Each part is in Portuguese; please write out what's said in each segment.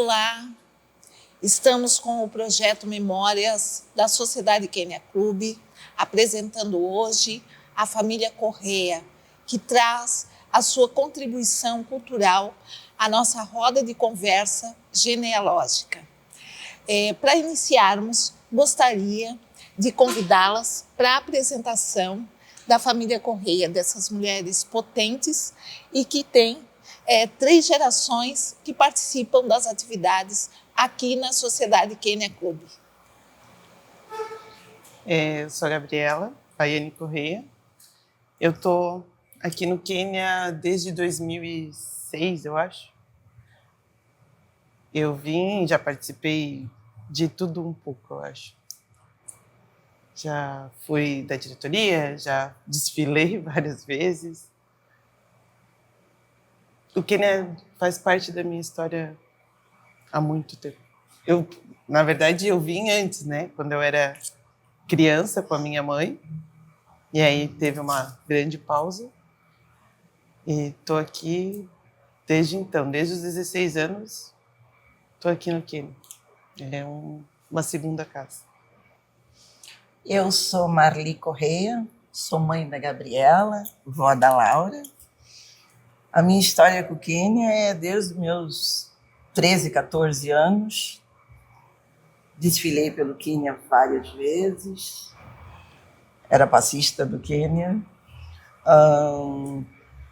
Olá, estamos com o projeto Memórias da Sociedade Kenya Clube, apresentando hoje a família Correia, que traz a sua contribuição cultural à nossa roda de conversa genealógica. Para iniciarmos, gostaria de convidá-las para a apresentação da família Correia, dessas mulheres potentes e que têm 3 gerações que participam das atividades aqui na Sociedade Kenya Clube. Eu sou a Gabriela Fayane Correia. Eu estou aqui no Quênia desde 2006, eu acho. Eu vim, já participei de tudo um pouco, eu acho. Já fui da diretoria, já desfilei várias vezes. O Quênia faz parte da minha história há muito tempo. Na verdade, eu vim antes, né? Quando eu era criança com a minha mãe. E aí teve uma grande pausa. E estou aqui desde então, desde os 16 anos, estou aqui no Quênia. É uma segunda casa. Eu sou Marli Correia, sou mãe da Gabriela, vó da Laura. A minha história com o Quênia é desde os meus 13, 14 anos. Desfilei pelo Quênia várias vezes. Era passista do Quênia.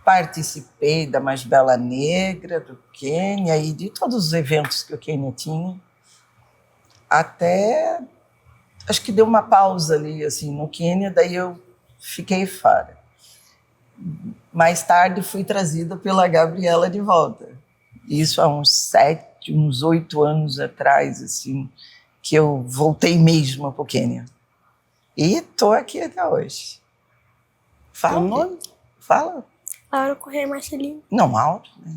Participei da Mais Bela Negra do Quênia e de todos os eventos que o Quênia tinha. Até, acho que deu uma pausa ali, assim, no Quênia, daí eu fiquei fora. Mais tarde fui trazida pela Gabriela de volta. Isso há uns 8 anos atrás, assim, que eu voltei mesmo para o Quênia. E estou aqui até hoje. Fala. Teu nome? Fala. Laura Correia Marcelina. Não, alto, né?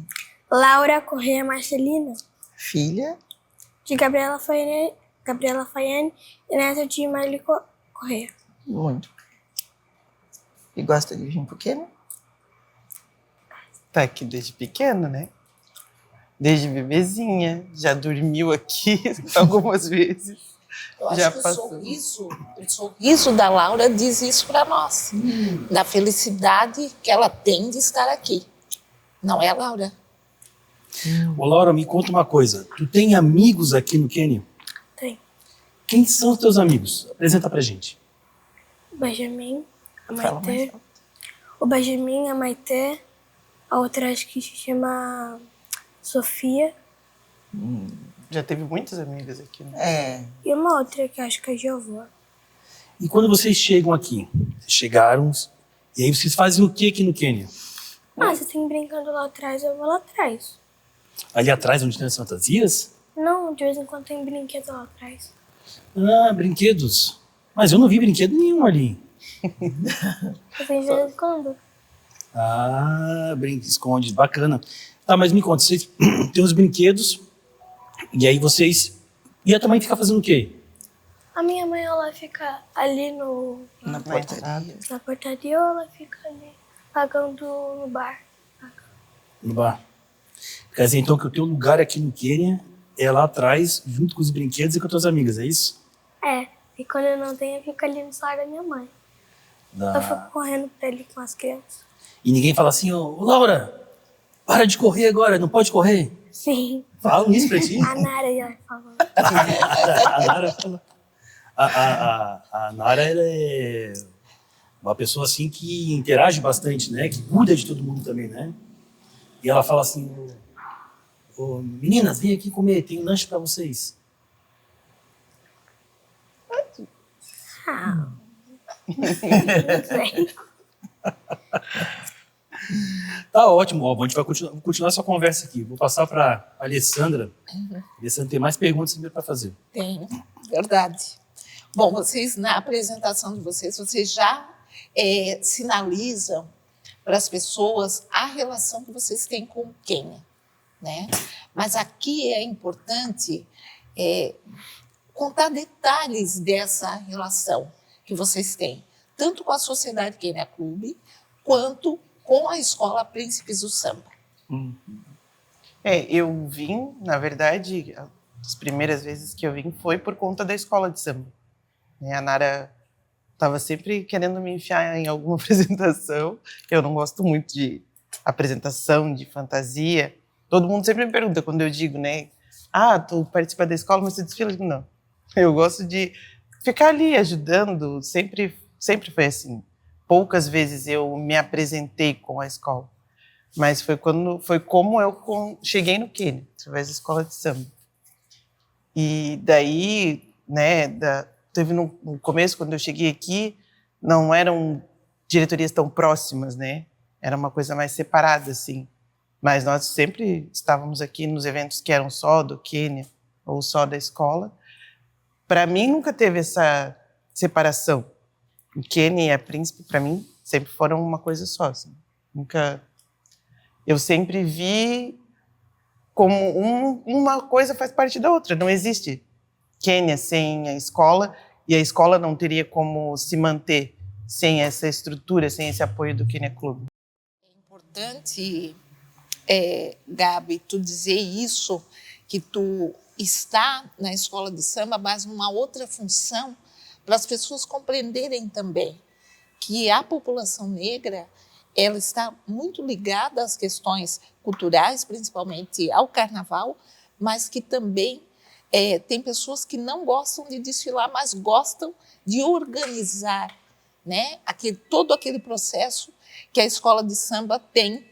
Laura Correia Marcelina. Filha De Gabriela Fayane e neta de Marli Correia. muito. E gosta de vir pro Quênia? Tá aqui desde pequena, né? Desde bebezinha. Já dormiu aqui algumas vezes. Eu acho Já que passou. o sorriso da Laura diz isso para nós, da felicidade que ela tem de estar aqui. Não é, Laura? Ô, Laura, me conta uma coisa. Tu tem amigos aqui no Quênia? Tem Quem são os teus amigos? Apresenta pra gente. o Benjamin, a Fala mais Maitê. alto. O Benjamin, a Maitê. A outra acho que se chama Sofia. Já teve muitas amigas aqui, né? É, E uma outra que acho que é Giovana. E quando vocês chegam aqui, vocês chegaram, e aí vocês fazem o que aqui no Quênia? Você tem brincando lá atrás, eu vou lá atrás. Ali atrás, onde tem as fantasias? Não, de vez em quando tem brinquedo lá atrás. Ah, brinquedos. Mas eu não vi brinquedo nenhum ali. Eu tenho de vez em quando. Ah, esconde, bacana. Tá, mas me conta, vocês têm os brinquedos, e aí vocês... E a tua mãe fica fazendo o quê? A minha mãe, ela fica ali na portaria. na portaria ou ela fica ali pagando no bar. No bar. Quer dizer, então, que o teu lugar aqui no Quênia é lá atrás, junto com os brinquedos e com as tuas amigas, é isso? É, e quando eu não tenho, eu fico ali no salário da minha mãe. Eu fico correndo pra ele com as crianças. E ninguém fala assim, ô Laura, para de correr agora, não pode correr. Sim. Falam isso pra ti? A Nara ia falando. A Nara fala. A Nara, ela é uma pessoa assim que interage bastante, né? Que cuida de todo mundo também, né? E ela fala assim, meninas, vem aqui comer, tem um lanche pra vocês. Ah, não sei. Tá ótimo, ó, a gente vai continuar essa conversa aqui. Vou passar para a Alessandra. A Alessandra tem mais perguntas para fazer. Tem, verdade. Bom, vocês, na apresentação de vocês já sinalizam para as pessoas a relação que vocês têm com o Quênia, né? Mas aqui é importante contar detalhes dessa relação que vocês têm, tanto com a Sociedade Kenya Clube, quanto com a Escola Príncipes do Samba. Eu vim, na verdade, as primeiras vezes que eu vim foi por conta da escola de samba. A Nara estava sempre querendo me enfiar em alguma apresentação. Eu não gosto muito de apresentação, de fantasia. Todo mundo sempre me pergunta quando eu digo, né? Tu participa da escola, mas você desfila? Eu digo, não. Eu gosto de ficar ali ajudando. Sempre foi assim. Poucas vezes eu me apresentei com a escola. Mas foi como eu cheguei no Quênia, através da escola de samba. E daí, né, teve no começo, quando eu cheguei aqui, não eram diretorias tão próximas, né? Era uma coisa mais separada, assim. Mas nós sempre estávamos aqui nos eventos que eram só do Quênia ou só da escola. Para mim, nunca teve essa separação. O Quênia e a Príncipe, para mim, sempre foram uma coisa só. Assim. Nunca... Eu sempre vi como uma coisa faz parte da outra. Não existe Quênia sem a escola e a escola não teria como se manter sem essa estrutura, sem esse apoio do Quênia Clube. É importante, Gabi, tu dizer isso, que tu está na escola de samba, mas numa outra função, para as pessoas compreenderem também que a população negra ela está muito ligada às questões culturais, principalmente ao carnaval, mas que também tem pessoas que não gostam de desfilar, mas gostam de organizar, né, todo aquele processo que a escola de samba tem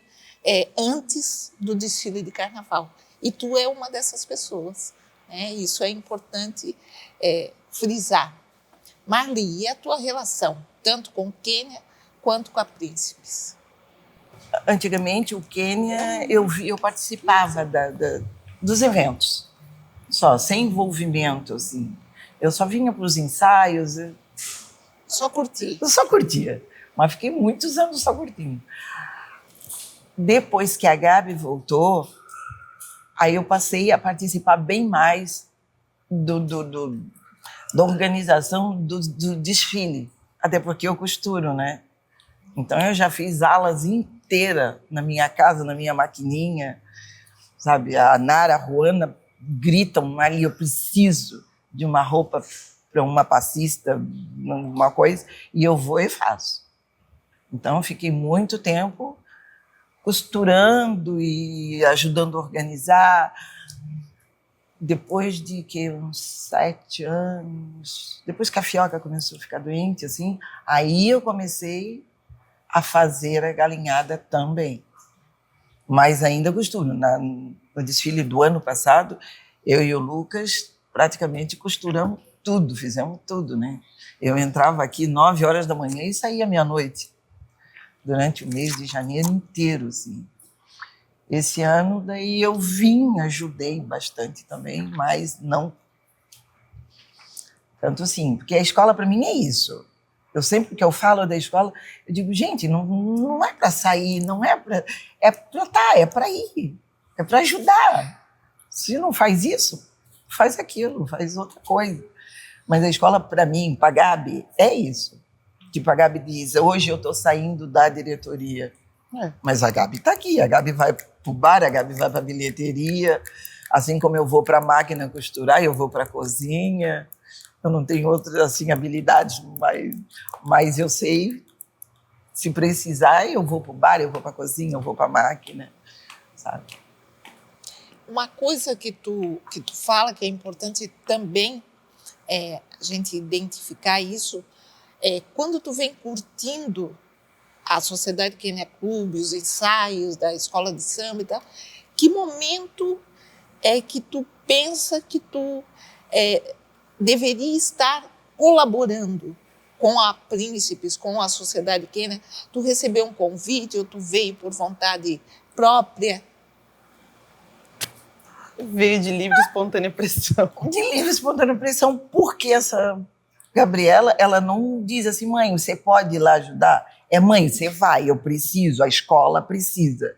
antes do desfile de carnaval. E tu é uma dessas pessoas. Né? Isso é importante frisar. Marli, e a tua relação, tanto com o Quênia quanto com a Príncipes? Antigamente, o Quênia, eu participava dos eventos, só, sem envolvimento, assim. Eu só vinha para os ensaios. Só curtia? Eu só curtia, mas fiquei muitos anos só curtindo. Depois que a Gabi voltou, aí eu passei a participar bem mais da organização do desfile, até porque eu costuro, né? Então eu já fiz alas inteiras na minha casa, na minha maquininha, sabe? A Nara, a Juana gritam ali, eu preciso de uma roupa para uma passista, uma coisa, e eu vou e faço. Então eu fiquei muito tempo costurando e ajudando a organizar. Depois de uns 7 anos, depois que a Fioca começou a ficar doente, assim, aí eu comecei a fazer a galinhada também. Mas ainda costuro. No desfile do ano passado, eu e o Lucas praticamente costuramos tudo, fizemos tudo, né? Eu entrava aqui 9 horas da manhã e saía meia-noite, durante o mês de janeiro inteiro, assim. Esse ano, daí eu ajudei bastante também, mas não tanto assim, porque a escola para mim é isso. Eu sempre que eu falo da escola, eu digo, gente, não é para sair, não é para... É para ir, é para ajudar. Se não faz isso, faz aquilo, faz outra coisa. Mas a escola, para mim, para a Gabi, é isso. Tipo, a Gabi diz, hoje eu estou saindo da diretoria. Mas a Gabi está aqui, a Gabi vai para o bar, a Gabi vai para a bilheteria, assim como eu vou para a máquina costurar, eu vou para a cozinha. Eu não tenho outras assim, habilidades, mas eu sei, se precisar, eu vou para o bar, eu vou para a cozinha, eu vou para a máquina, sabe? Uma coisa que tu fala que é importante também a gente identificar isso, quando tu vem curtindo a Sociedade Quênia Clube, os ensaios da escola de samba e tal, que momento é que tu pensa que tu deveria estar colaborando com a Príncipes, com a Sociedade Quênia? Tu recebeu um convite ou tu veio por vontade própria? Veio de livre e espontânea pressão. De livre e espontânea pressão, porque essa Gabriela, ela não diz assim, mãe, você pode ir lá ajudar? Mãe, você vai, eu preciso, a escola precisa.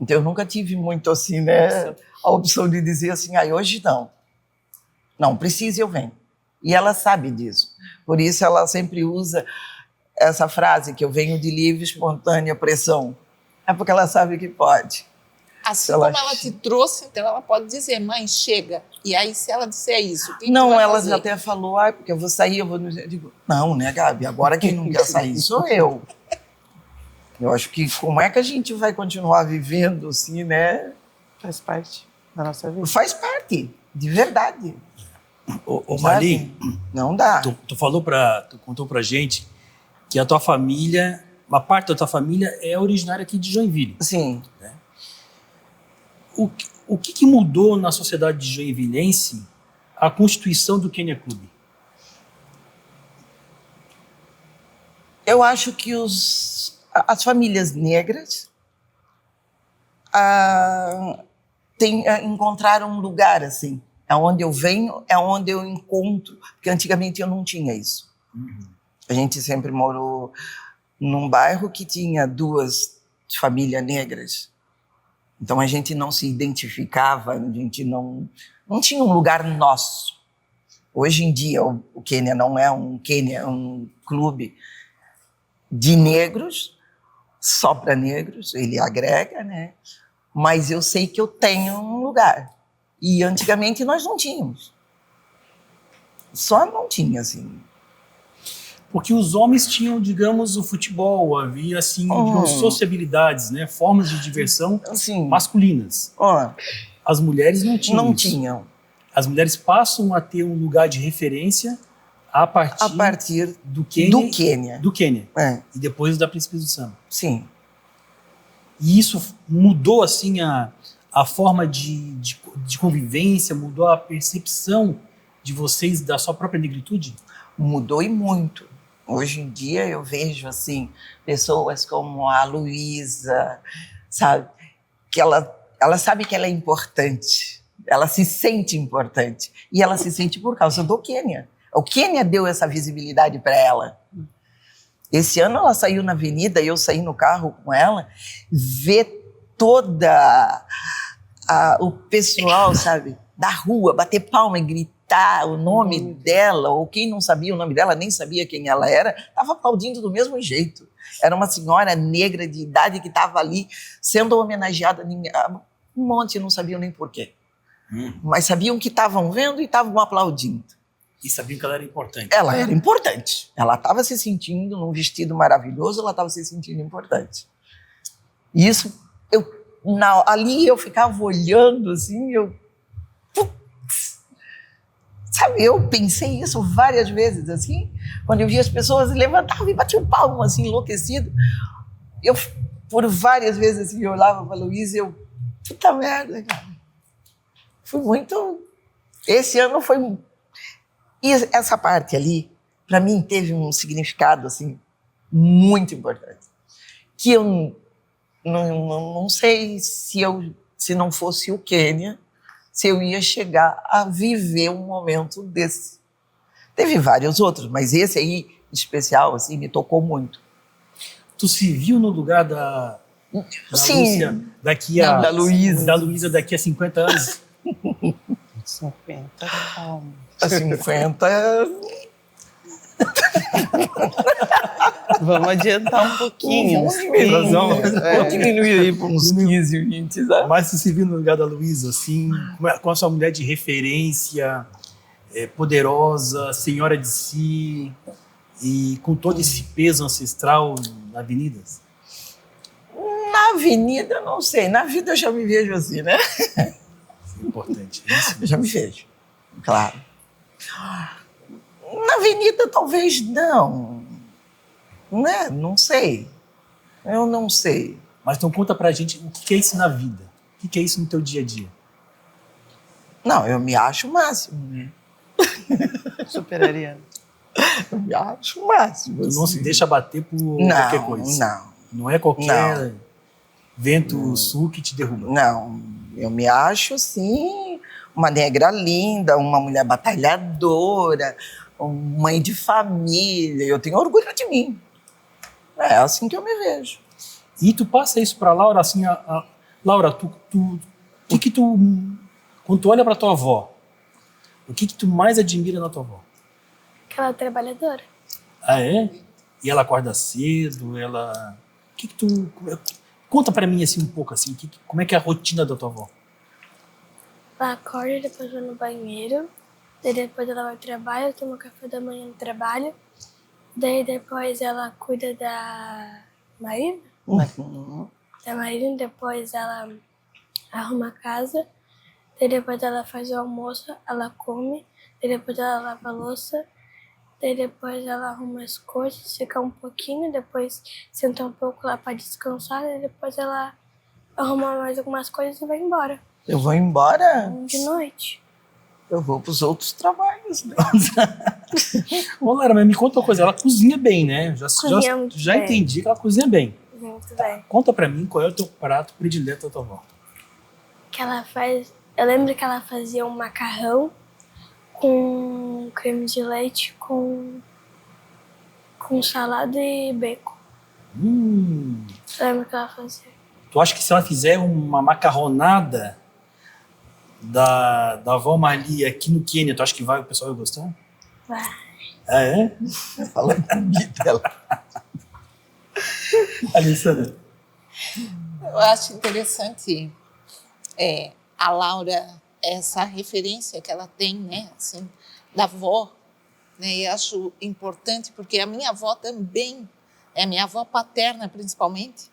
Então eu nunca tive muito assim, né, a opção de dizer assim, hoje não. Não, precisa, eu venho. E ela sabe disso. Por isso ela sempre usa essa frase que eu venho de livre, espontânea pressão. É porque ela sabe que pode. Assim Ela- como ela te trouxe, então ela pode dizer, mãe, chega. E aí, se ela disser isso, o que Não, tu vai ela fazer? já até falou, porque eu vou sair, eu vou... Eu digo, não, né, Gabi? Agora quem não quer sair sou eu. Eu acho que como é que a gente vai continuar vivendo assim, né? Faz parte da nossa vida. Faz parte, de verdade. Ô Sabe? Marli, Não dá. tu contou pra gente que a tua família, uma parte da tua família é originária aqui de Joinville. Sim. O que mudou na sociedade de joinvilense a constituição do Quênia Clube? Eu acho que as famílias negras encontraram um lugar assim. É onde eu venho, é onde eu encontro, porque antigamente eu não tinha isso. A gente sempre morou num bairro que tinha 2 famílias negras. Então a gente não se identificava, a gente não tinha um lugar nosso. Hoje em dia o Quênia não é um Quênia, é um clube de negros, só para negros, ele agrega, né? Mas eu sei que eu tenho um lugar. E antigamente nós não tínhamos. Só não tinha, assim. Porque os homens tinham, digamos, o futebol, havia, assim, digamos, sociabilidades, né? Formas de diversão Assim, masculinas. ó, As mulheres não tinham não isso. tinham. As mulheres passam a ter um lugar de referência a partir Do Quênia, Quênia. do Quênia É, e depois da Princesa do Samba. sim. E isso mudou assim a forma de convivência, mudou a percepção de vocês da sua própria negritude? Mudou e muito. Hoje em dia eu vejo assim pessoas como a Luísa, sabe, que ela sabe que ela é importante, ela se sente importante e ela se sente por causa do Quênia. O Quênia deu essa visibilidade para ela. Esse ano ela saiu na avenida e eu saí no carro com ela, ver toda o pessoal, sabe, da rua, bater palma e gritar o nome dela, ou quem não sabia o nome dela, nem sabia quem ela era, estava aplaudindo do mesmo jeito. Era uma senhora negra de idade que estava ali sendo homenageada. Um monte não sabiam nem por quê. Mas sabiam que estavam vendo e estavam aplaudindo. E sabiam que ela era importante. Ela era importante. Ela estava se sentindo num vestido maravilhoso, ela estava se sentindo importante. E isso, ali eu ficava olhando assim, sabe, eu pensei isso várias vezes, assim, quando eu via as pessoas levantavam e batiam palmo, assim, enlouquecido. Eu, por várias vezes, assim, eu olhava para a Luísa e puta merda, cara. Foi muito... Esse ano foi... E essa parte ali, para mim, teve um significado, assim, muito importante. Que eu não sei se não fosse o Quênia, se eu ia chegar a viver um momento desse. Teve vários outros, mas esse aí, em especial, assim, me tocou muito. Tu se viu no lugar da Sim. Lúcia Da Luísa. Da Luísa daqui a 50 anos? 50 palmas. 50... Vamos adiantar um pouquinho. Vamos diminuir aí para uns 15, 20, sabe? Mas tu se viu no lugar da Luísa, assim, com a sua mulher de referência, poderosa, senhora de si, e com todo esse peso ancestral na avenida? Na avenida, não sei. Na vida eu já me vejo assim, né? Importante. Isso. Eu já me vejo, claro. Na avenida, talvez não. Né? Não sei. Eu não sei. Mas então conta pra gente o que é isso na vida. O que é isso no teu dia a dia? Não, eu me acho o máximo, né? Super Ariana. Eu me acho o máximo. Tu não assim. se deixa bater por qualquer coisa. Não, Não é qualquer vento sul que te derruba. não. Eu me acho, assim, uma negra linda, uma mulher batalhadora, uma mãe de família. Eu tenho orgulho de mim. É assim que eu me vejo. E tu passa isso pra Laura, assim, Laura, quando tu olha pra tua avó, o que tu mais admira na tua avó? Aquela trabalhadora. Ah, é? E ela acorda cedo, ela... Conta pra mim, assim, um pouco, assim, como é que é a rotina da tua avó? Ela acorda, depois vai no banheiro, daí depois ela vai ao trabalho, toma café da manhã no trabalho, daí depois ela cuida da Marina, depois ela arruma a casa, daí depois ela faz o almoço, ela come, daí depois ela lava a louça, daí depois ela arruma as coisas, fica um pouquinho, depois senta um pouco lá pra descansar, daí depois ela arruma mais algumas coisas e vai embora. Eu vou embora? De noite. Eu vou pros outros trabalhos, né? Ô, Lara, mas me conta uma coisa, ela cozinha bem, né? Cozinha muito Já bem. entendi que ela cozinha bem. Muito bem. Conta pra mim qual é o teu prato predileto da tua avó. Que ela faz... Eu lembro que ela fazia um macarrão com creme de leite, com salada e bacon. Eu lembro que ela fazia. Tu acha que se ela fizer uma macarronada da avó Marli aqui no Quênia, tu acha que o pessoal vai gostar? Vai. Ah, é? Fala comigo dela. Alessandra. Eu acho interessante a Laura, essa referência que ela tem, né, assim, da avó, né, e acho importante porque a minha avó também, minha avó paterna principalmente,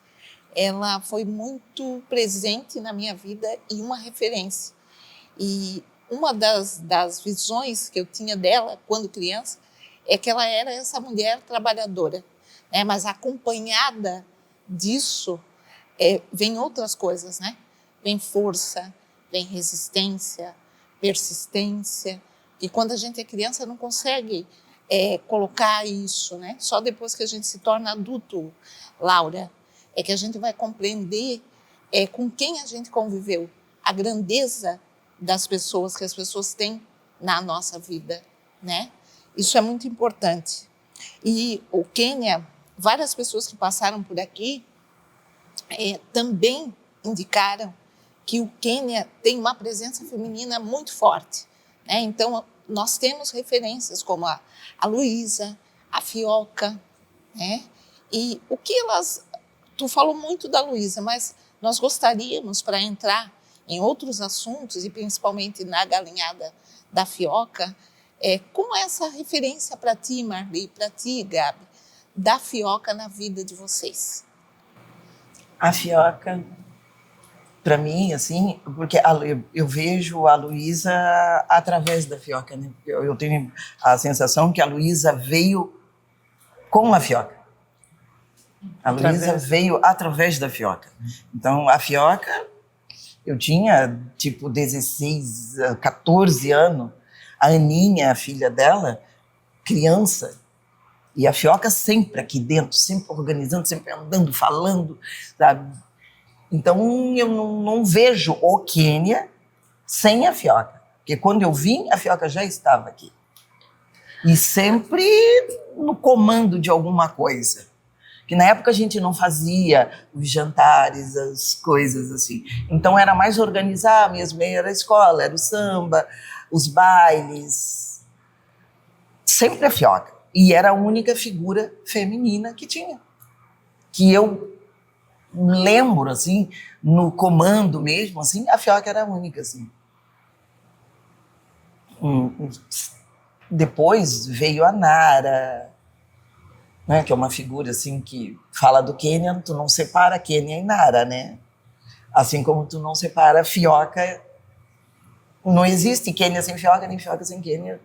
ela foi muito presente na minha vida e uma referência. E uma das visões que eu tinha dela quando criança é que ela era essa mulher trabalhadora, né, mas acompanhada disso vem outras coisas, né? Vem força, vem resistência, persistência, e quando a gente é criança não consegue colocar isso, né? Só depois que a gente se torna adulto, Laura, é que a gente vai compreender com quem a gente conviveu, a grandeza das pessoas que as pessoas têm na nossa vida, né? Isso é muito importante. E o Quênia, várias pessoas que passaram por aqui também indicaram que o Quênia tem uma presença feminina muito forte, né? Então, nós temos referências como a Luísa, a Fioca, né? E o que elas... Tu falou muito da Luísa, mas nós gostaríamos, para entrar em outros assuntos, e principalmente na galinhada da Fioca, como é essa referência para ti, Marli, para ti, Gabi, da Fioca na vida de vocês? A Fioca, para mim, assim, porque eu vejo a Luísa através da Fioca, né? Eu tenho a sensação que a Luísa veio com a Fioca. A Luísa veio através da Fioca. Então, a Fioca, eu tinha, tipo, 16, 14 anos. A Aninha, a filha dela, criança. E a Fioca sempre aqui dentro, sempre organizando, sempre andando, falando, sabe? Então, eu não vejo o Quênia sem a Fioca. Porque quando eu vim, a Fioca já estava aqui. E sempre no comando de alguma coisa. Que na época a gente não fazia os jantares, as coisas assim. Então era mais organizar mesmo, era a escola, era o samba, os bailes. Sempre a Fioca. E era a única figura feminina que tinha. Que eu lembro, assim, no comando mesmo, assim, a Fioca era a única, assim. Depois veio a Nara, né, que é uma figura assim que fala do Quênia, tu não separa Quênia e Nara, né? Assim como tu não separa Fioca, não existe Quênia sem Fioca, nem Fioca sem Quênia.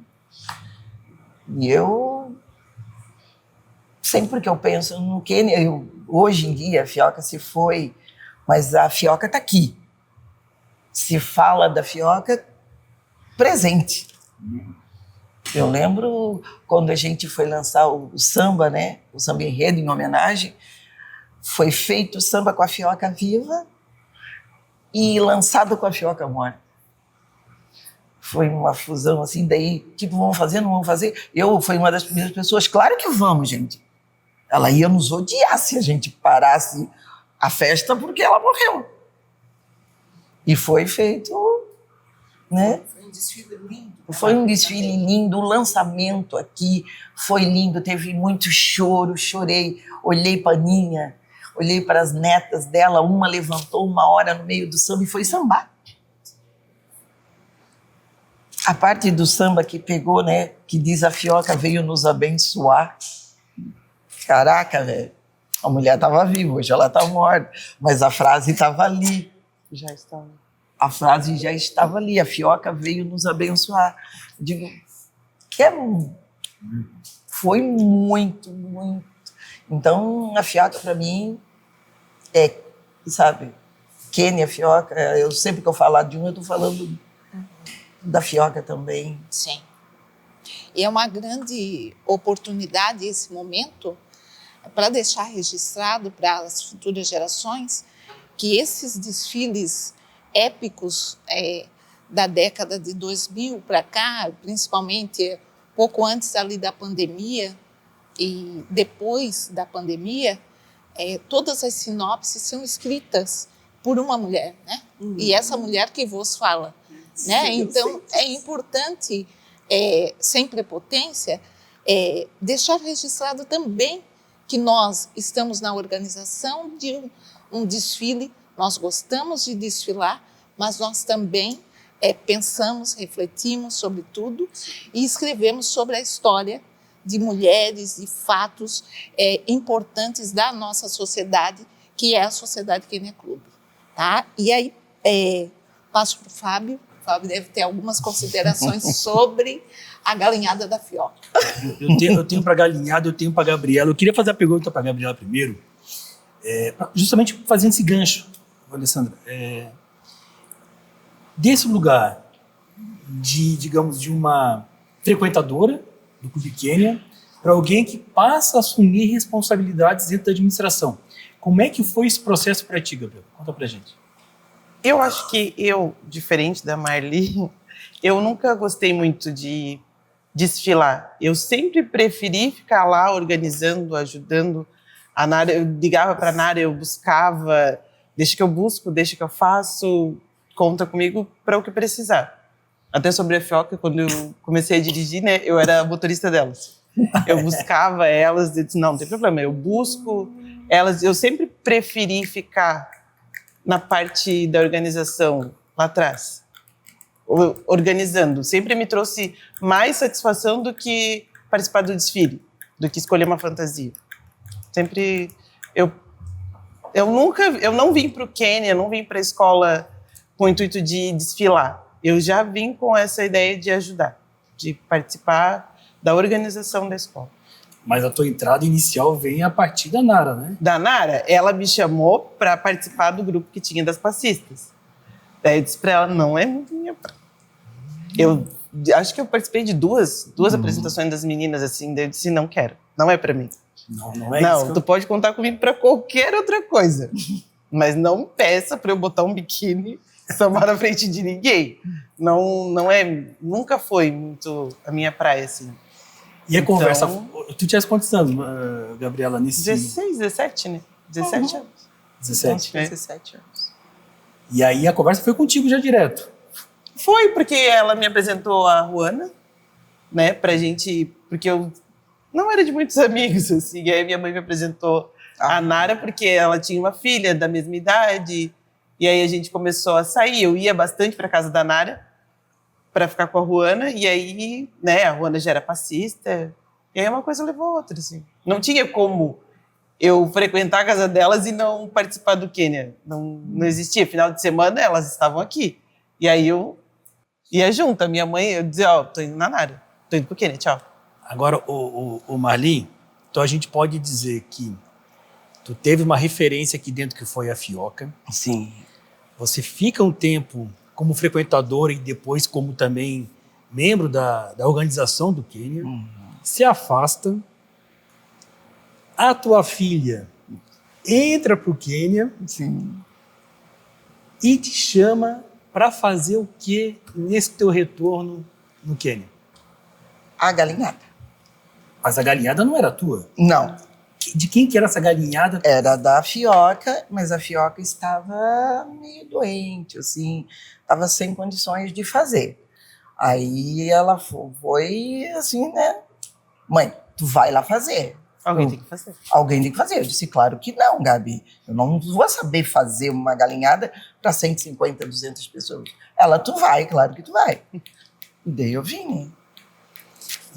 E eu, sempre que eu penso no Quênia, hoje em dia a Fioca se foi, mas a Fioca está aqui. Se fala da Fioca presente. Eu lembro quando a gente foi lançar o samba, né? O samba enredo em homenagem, foi feito o samba com a Fioca viva e lançado com a Fioca morta. Foi uma fusão assim, daí, tipo, vamos fazer, não vamos fazer? Eu fui uma das primeiras pessoas, claro que vamos, gente. Ela ia nos odiar se a gente parasse a festa porque ela morreu. E foi feito, né? Foi um desfile lindo. Foi um desfile lindo, o lançamento aqui foi lindo, teve muito choro, chorei, olhei para a Aninha, olhei para as netas dela, uma levantou uma hora no meio do samba e foi sambar. A parte do samba que pegou, né, que diz a Fioca veio nos abençoar. Caraca, velho, a mulher estava viva, hoje ela está morta, mas a frase estava ali. Já estava. A frase já estava ali, a Fioca veio nos abençoar. Digo, que foi muito, muito. Então, a Fioca, para mim, sabe, Kênia, Fioca, eu sempre que eu falar de um, eu estou falando da Fioca também. Sim. E é uma grande oportunidade esse momento para deixar registrado para as futuras gerações que esses desfiles épicos da década de 2000 para cá, principalmente pouco antes ali da pandemia e depois da pandemia, todas as sinopses são escritas por uma mulher, né? E essa mulher que vos fala, né? Então é importante, sem prepotência, deixar registrado também que nós estamos na organização de um desfile, nós gostamos de desfilar, mas nós também pensamos, refletimos sobre tudo e escrevemos sobre a história de mulheres e fatos importantes da nossa sociedade, que é a Sociedade Kênia Clube. Tá? E aí, passo para o Fábio. O Fábio deve ter algumas considerações sobre a galinhada da Fioca. Eu tenho para a galinhada, eu tenho para a Gabriela. Eu queria fazer a pergunta para a Gabriela primeiro, justamente fazendo esse gancho, Alessandra. Desse lugar digamos, de uma frequentadora do Clube Kênia para alguém que passa a assumir responsabilidades dentro da administração. Como é que foi esse processo para ti, Gabriela? Conta pra gente. Eu acho que diferente da Marli, eu nunca gostei muito de desfilar. Eu sempre preferi ficar lá organizando, ajudando. A Nara, eu ligava para a Nara, eu buscava, deixa que eu busco, deixa que eu faço, conta comigo para o que precisar. Até sobre a Fioca, quando eu comecei a dirigir, né, eu era motorista delas. Eu buscava elas, eu disse, não tem problema, eu busco elas. Eu sempre preferi ficar na parte da organização, lá atrás, organizando. Sempre me trouxe mais satisfação do que participar do desfile, do que escolher uma fantasia. Sempre, eu não vim para o Kênia, não vim para a escola com o intuito de desfilar. Eu já vim com essa ideia de ajudar, de participar da organização da escola. Mas a tua entrada inicial vem a partir da Nara, né? Da Nara, ela me chamou para participar do grupo que tinha das passistas. Daí eu disse para ela, não é muito minha praia. Eu acho que eu participei de duas apresentações das meninas, assim, daí eu disse, não quero, não é para mim. Não é não, isso. Tu pode contar comigo para qualquer outra coisa, mas não peça para eu botar um biquíni e sambar na frente de ninguém. Não é, nunca foi muito a minha praia, assim. E a conversa, tu tinhas quantos anos, Gabriela, nesse... 16, 17, né? 17 anos. 17. 17 anos. E aí a conversa foi contigo já direto? Foi, porque ela me apresentou a Juana, né, pra gente, porque eu não era de muitos amigos, assim, e aí minha mãe me apresentou a Nara, porque ela tinha uma filha da mesma idade, e aí a gente começou a sair, eu ia bastante pra casa da Nara, para ficar com a Juana, e aí, né, a Juana já era passista, e aí uma coisa levou a outra, assim. Não tinha como eu frequentar a casa delas e não participar do Kênia. Não existia. Final de semana, elas estavam aqui. E aí eu ia junto. A minha mãe, eu dizia, tô indo na Nara, tô indo pro Kênia, tchau. Agora, o Marli, então a gente pode dizer que tu teve uma referência aqui dentro que foi a Fioca. Sim. Você fica um tempo como frequentador e depois como também membro da organização do Kênia, se afasta, a tua filha entra para o Kênia. Sim. E te chama para fazer o que nesse teu retorno no Kênia? A galinhada. Mas a galinhada não era tua? Não. De quem que era essa galinhada? Era da Fioca, mas a Fioca estava meio doente, assim, estava sem condições de fazer. Aí ela foi assim, né? Mãe, tu vai lá fazer. Alguém tem que fazer. Alguém tem que fazer. Eu disse, claro que não, Gabi. Eu não vou saber fazer uma galinhada para 150, 200 pessoas. Ela, tu vai, claro que tu vai. E daí eu vim.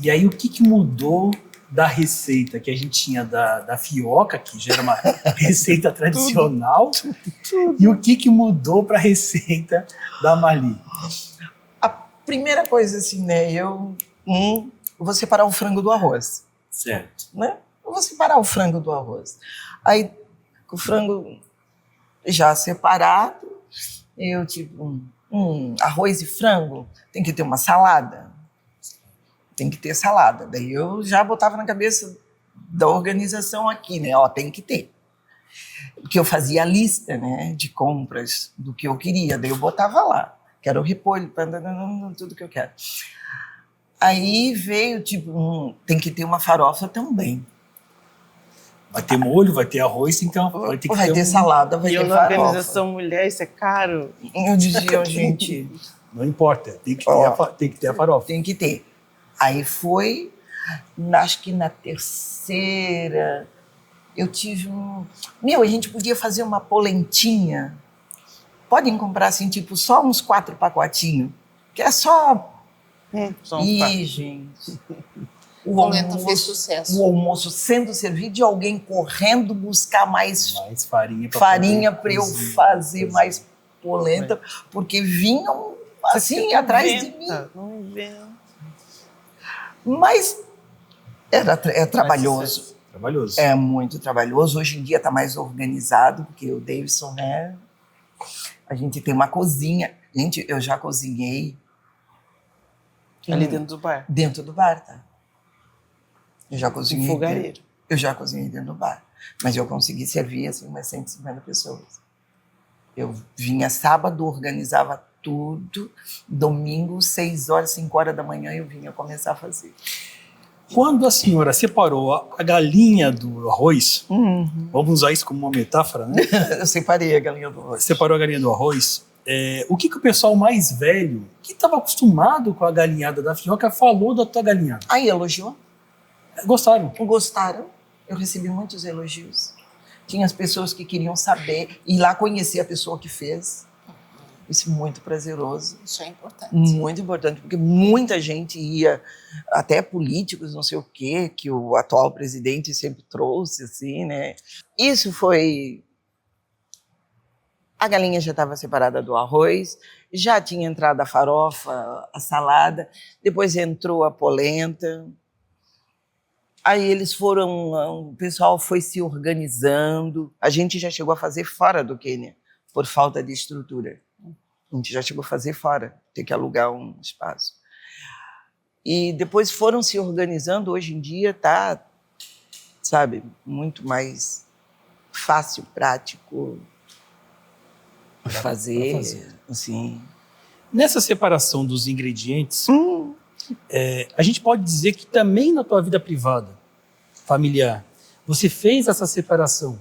E aí, o que mudou da receita que a gente tinha da fioca, que já era uma receita tradicional, e o que mudou para a receita da Marli? A primeira coisa, assim, né? Eu vou separar o frango do arroz. Certo. Né? Eu vou separar o frango do arroz. Aí, com o frango já separado, eu tipo, arroz e frango, tem que ter uma salada. Tem que ter salada. Daí eu já botava na cabeça da organização aqui, né? Ó, tem que ter. Porque eu fazia a lista, né, de compras do que eu queria. Daí eu botava lá. Quero repolho, tudo que eu quero. Aí veio, tipo, tem que ter uma farofa também. Vai ter molho, vai ter arroz, então vai ter salada, vai E ter eu na farofa. organização mulher, isso é caro. Eu dizia, gente... Não importa, tem que ter a farofa. Tem que ter. Aí foi, acho que na terceira, eu tive a gente podia fazer uma polentinha. Podem comprar, assim, tipo, só uns 4 pacotinhos, que é só... gente... Polenta fez sucesso. O almoço sendo servido e alguém correndo buscar mais farinha para eu fazer mais polenta, porque vinham assim atrás de mim. Não inventa. Mas é trabalhoso. Trabalhoso. É muito trabalhoso. Hoje em dia está mais organizado, porque o Davidson, né? A gente tem uma cozinha. Gente, eu já cozinhei. Ali dentro do bar. Dentro do bar, tá? Eu já cozinhei. Fogareiro. Eu já cozinhei dentro do bar. Mas eu consegui servir assim umas 150 pessoas. Eu vinha sábado, organizava tudo. Domingo, 6 horas, 5 horas da manhã, eu vinha começar a fazer. Quando a senhora separou a galinha do arroz, vamos usar isso como uma metáfora, né? Eu separei a galinha do arroz. Separou a galinha do arroz. O que o pessoal mais velho, que estava acostumado com a galinhada da fioca, falou da tua galinhada? Aí elogiou. Gostaram? Gostaram. Eu recebi muitos elogios. Tinha as pessoas que queriam saber, ir lá conhecer a pessoa que fez. Isso é muito prazeroso. Isso é importante. Muito importante, porque muita gente ia, até políticos, não sei o quê, que o atual presidente sempre trouxe, assim, né? Isso foi... A galinha já estava separada do arroz, já tinha entrado a farofa, a salada, depois entrou a polenta. Aí eles foram, o pessoal foi se organizando. A gente já chegou a fazer fora do Quênia, por falta de estrutura. A gente já chegou a fazer fora, ter que alugar um espaço. E depois foram se organizando. Hoje em dia está, sabe, muito mais fácil, prático para fazer. Assim. Nessa separação dos ingredientes, a gente pode dizer que também na tua vida privada, familiar, você fez essa separação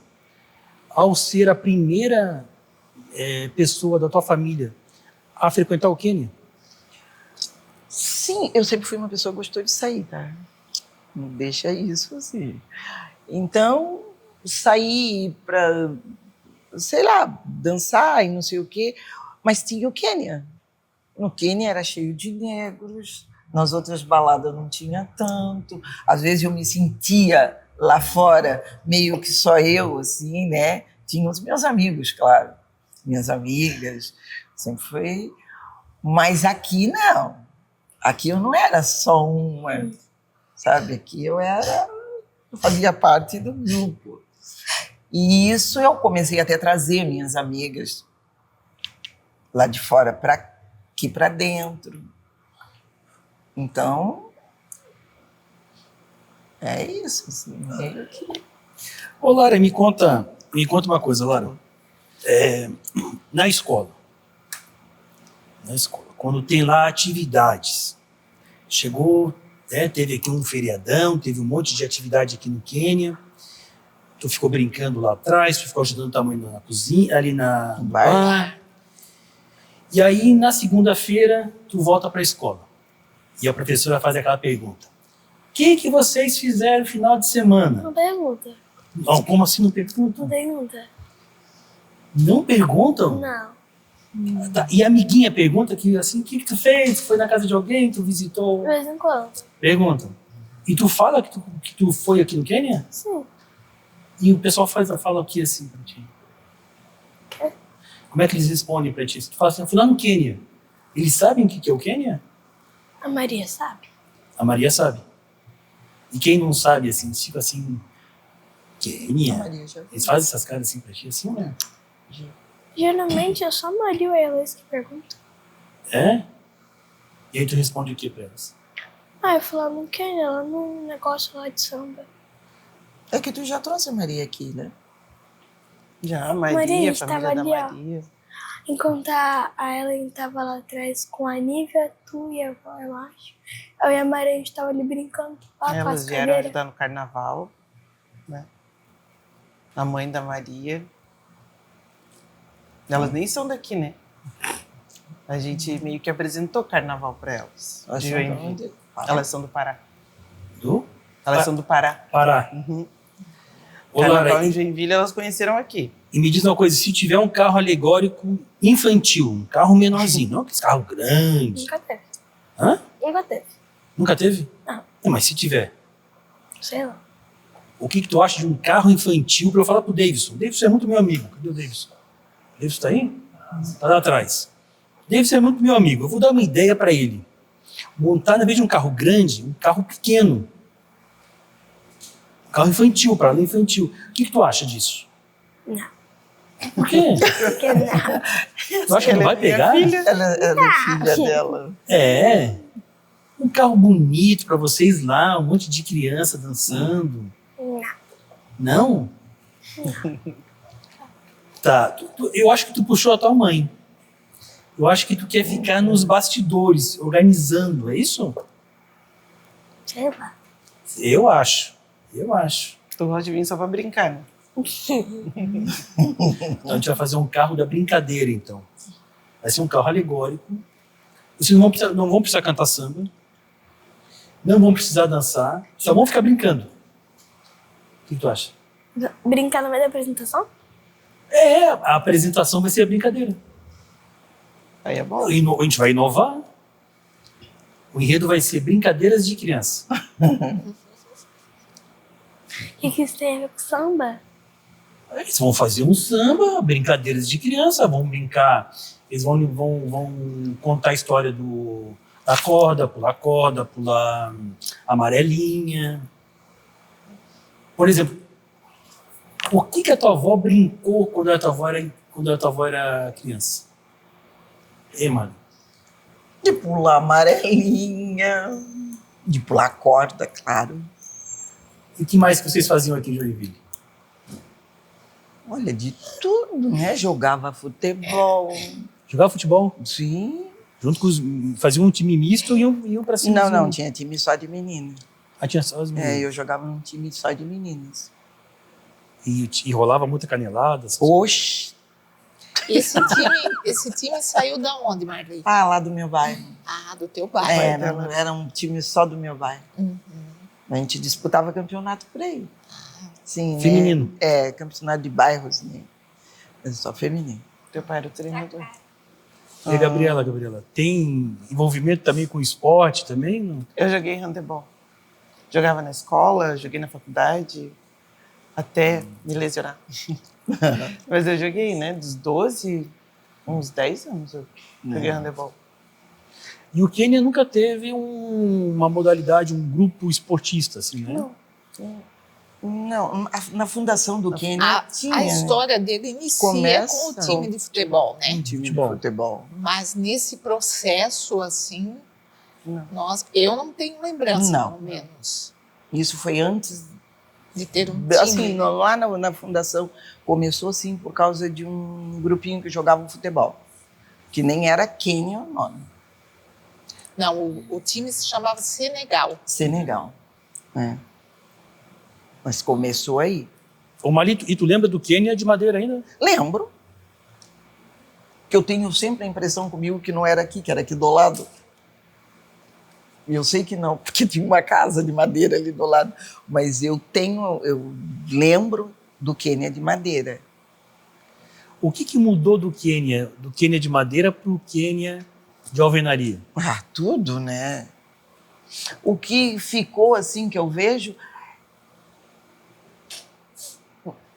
ao ser a primeira pessoa da tua família a frequentar o Quênia? Sim, eu sempre fui uma pessoa que gostou de sair, tá? Não deixa isso assim. Então, saí para, sei lá, dançar e não sei o quê, mas tinha o Quênia. No Quênia era cheio de negros, nas outras baladas não tinha tanto. Às vezes eu me sentia lá fora meio que só eu, assim, né? Tinha os meus amigos, claro, minhas amigas, sempre foi. Mas aqui não. Aqui eu não era só uma, sabe? Aqui eu fazia parte do grupo. E isso eu comecei até a trazer minhas amigas lá de fora para aqui para dentro. Então, é isso, assim, meio que... Ô, Lara, me conta uma coisa, Lara. Na escola, quando tem lá atividades, chegou, teve aqui um feriadão, teve um monte de atividade aqui no Quênia, tu ficou brincando lá atrás, tu ficou ajudando tua mãe na cozinha, ali no bar. E aí, na segunda-feira, tu volta para a escola. E a professora faz aquela pergunta: que vocês fizeram no final de semana? Não pergunta. Não, como assim não perguntam? Não pergunta. Não perguntam? Não. Tá, e a amiguinha pergunta que assim, o que tu fez? Foi na casa de alguém? Tu visitou? De vez em quando. Perguntam. E tu fala que tu foi aqui no Quênia? Sim. E o pessoal fala o que assim pra ti? Quê? Como é que eles respondem pra ti? Se tu fala assim, eu fui lá no Quênia. Eles sabem o que é o Quênia? A Maria sabe. A Maria sabe. E quem não sabe, assim, tipo assim, Quênia? Maria já viu. Eles fazem essas caras assim pra ti, assim, né? Geralmente é só a Maria ou a Elis que pergunta. É? E aí tu responde o que pra elas? Ah, eu fui lá no Quênia, lá num negócio lá de samba. É que tu já trouxe a Maria aqui, né? Já, Maria, Maria, a gente família tava da ali, ó. Maria. Enquanto a Ellen tava lá atrás com a Nívia, tu e a avó, eu acho. Eu e a Maria, a gente tava ali brincando lá com Elas as vieram cadeiras. ajudar no carnaval, né? A mãe da Maria. Elas nem são daqui, né? A gente meio que apresentou carnaval para elas. Elas de são de Joinville. onde? Elas são do Pará. Do? Elas são do Pará. Pará. Uhum. Ô, Carnaval Lara, em Joinville elas conheceram aqui. e me diz uma coisa, se tiver um carro alegórico infantil, um carro menorzinho, não aquele carro grande. Nunca teve. Hã? Nunca teve. Nunca teve? Não. Mas se tiver, Sei lá. o que tu acha de um carro infantil para eu falar pro Davidson? O Davidson é muito meu amigo. Cadê o Davidson? O Davidson tá aí? Tá lá atrás. O Davidson é muito meu amigo. Eu vou dar uma ideia para ele. Montar, na vez de um carro grande, um carro pequeno. Um carro infantil, para lá infantil. O que tu acha disso? Não. Por quê? Porque não. Tu acha que não vai pegar? Ela é filha dela. É. Um carro bonito para vocês lá, um monte de criança dançando. Não. Não? Tá. Eu acho que tu puxou a tua mãe. Eu acho que tu quer ficar nos bastidores, organizando, é isso? Sei lá. Eu acho. Eu acho. Tu gosta de vir só pra brincar, né? Então a gente vai fazer um carro da brincadeira, então. Vai ser um carro alegórico. Vocês não vão precisar cantar samba. Não vão precisar dançar. Só vão ficar brincando. O que tu acha? Brincar no meio da apresentação? É, a apresentação vai ser a brincadeira. Aí é bom. A gente vai inovar. O enredo vai ser brincadeiras de criança. O que isso tem a ver com samba? Eles vão fazer um samba, brincadeiras de criança, vão brincar. Eles vão contar a história da corda, pular amarelinha. Por exemplo, o que a tua avó brincou quando a tua avó era criança? Mano. De pular amarelinha, de pular corda, claro. E o que mais que vocês faziam aqui em Joinville? Olha, de tudo, né? Jogava futebol. Jogava futebol? Sim. Junto com faziam um time misto e iam pra cima. Não, tinha time só de menino. Ah, tinha só as meninas. Eu jogava num time só de meninas. E rolava muita canelada? Oxi! Esse time saiu da onde, Marli? Ah, lá do meu bairro. Ah, do teu bairro. Era um time só do meu bairro. A gente disputava campeonato por aí. Sim, né? Feminino. Campeonato de bairros, né? Mas só feminino. Teu pai era o treinador. E a Gabriela, tem envolvimento também com esporte também? Não? Eu joguei handebol. Jogava na escola, joguei na faculdade, até me lesionar. Mas eu joguei, né? Dos 12, uns 10 anos eu joguei handebol. E o Quênia nunca teve uma modalidade, um grupo esportista, assim, né? Não, na fundação do Quênia tinha. A história dele inicia com o time de futebol, né? Um time de futebol. Mas nesse processo, assim, eu não tenho lembrança, Não. pelo menos, Isso foi antes. de ter um time. Assim, lá na fundação começou assim por causa de um grupinho que jogava futebol, que nem era Quênia o nome. Não, o time se chamava Senegal. Senegal. Mas começou aí. Ô Malito, e tu lembra do Quênia de Madeira ainda? Lembro que eu tenho sempre a impressão comigo que não era aqui, que era aqui do lado. Eu sei que não, porque tinha uma casa de madeira ali do lado, mas eu lembro do Quênia de madeira. O que mudou do Quênia de madeira para o Quênia de alvenaria? Ah, tudo, né? O que ficou assim que eu vejo,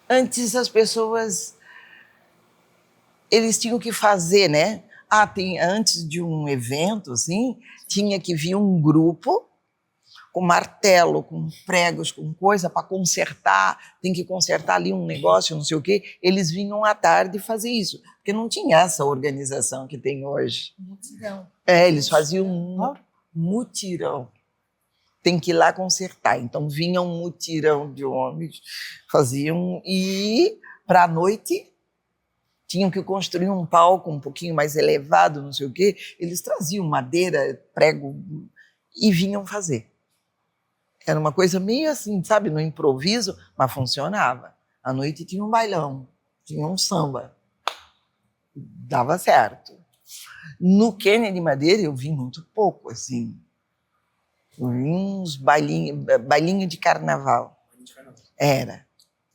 antes as pessoas, eles tinham que fazer, né? Antes de um evento, assim, tinha que vir um grupo com martelo, com pregos, com coisa para consertar, tem que consertar ali um negócio, não sei o quê. Eles vinham à tarde fazer isso, porque não tinha essa organização que tem hoje. Mutirão. Eles faziam um mutirão. Tem que ir lá consertar. Então vinha um mutirão de homens, faziam, e para a noite tinham que construir um palco um pouquinho mais elevado, não sei o quê. Eles traziam madeira, prego e vinham fazer. Era uma coisa meio assim, sabe, no improviso, mas funcionava. À noite tinha um bailão, tinha um samba. Dava certo. No Quênia de madeira eu vi muito pouco, assim. Eu vi uns bailinho de carnaval. Era.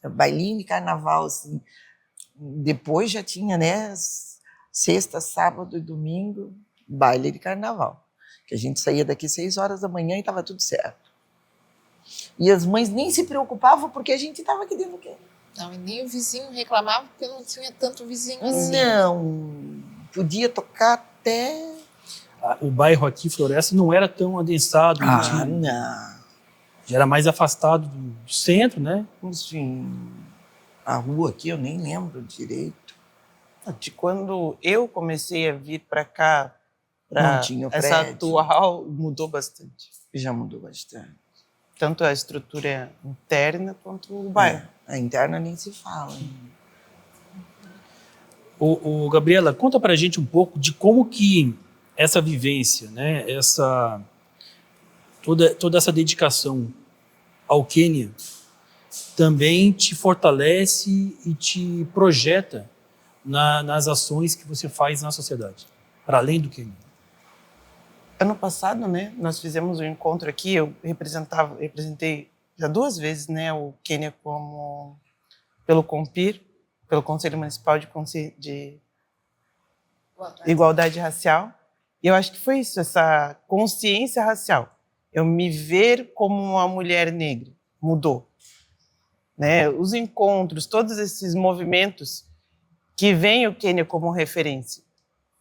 Bailinho de carnaval, assim. Depois já tinha, né, sexta, sábado e domingo, baile de carnaval. Que a gente saía daqui 6 horas da manhã e estava tudo certo. E as mães nem se preocupavam porque a gente estava aqui dentro do Quênia. Não, e nem o vizinho reclamava porque não tinha tanto vizinho assim. Não, podia tocar até... O bairro aqui, Floresta, não era tão adensado. não. Já era mais afastado do centro, né? Enfim, a rua aqui eu nem lembro direito. De quando eu comecei a vir para cá, Não tinha essa prédio. atual, mudou bastante. Já mudou bastante. Tanto a estrutura interna quanto o bairro. A interna nem se fala. Gabriela, conta pra gente um pouco de como que essa vivência, né, toda essa dedicação ao Quênia também te fortalece e te projeta nas ações que você faz na sociedade, para além do Quênia. Ano passado, né, nós fizemos um encontro aqui, eu representei já 2 vezes, né, o Quênia pelo COMPIR, pelo Conselho Municipal de Igualdade Racial. E eu acho que foi isso, essa consciência racial. Eu me ver como uma mulher negra mudou. Né? Os encontros, todos esses movimentos que veem o Quênia como referência.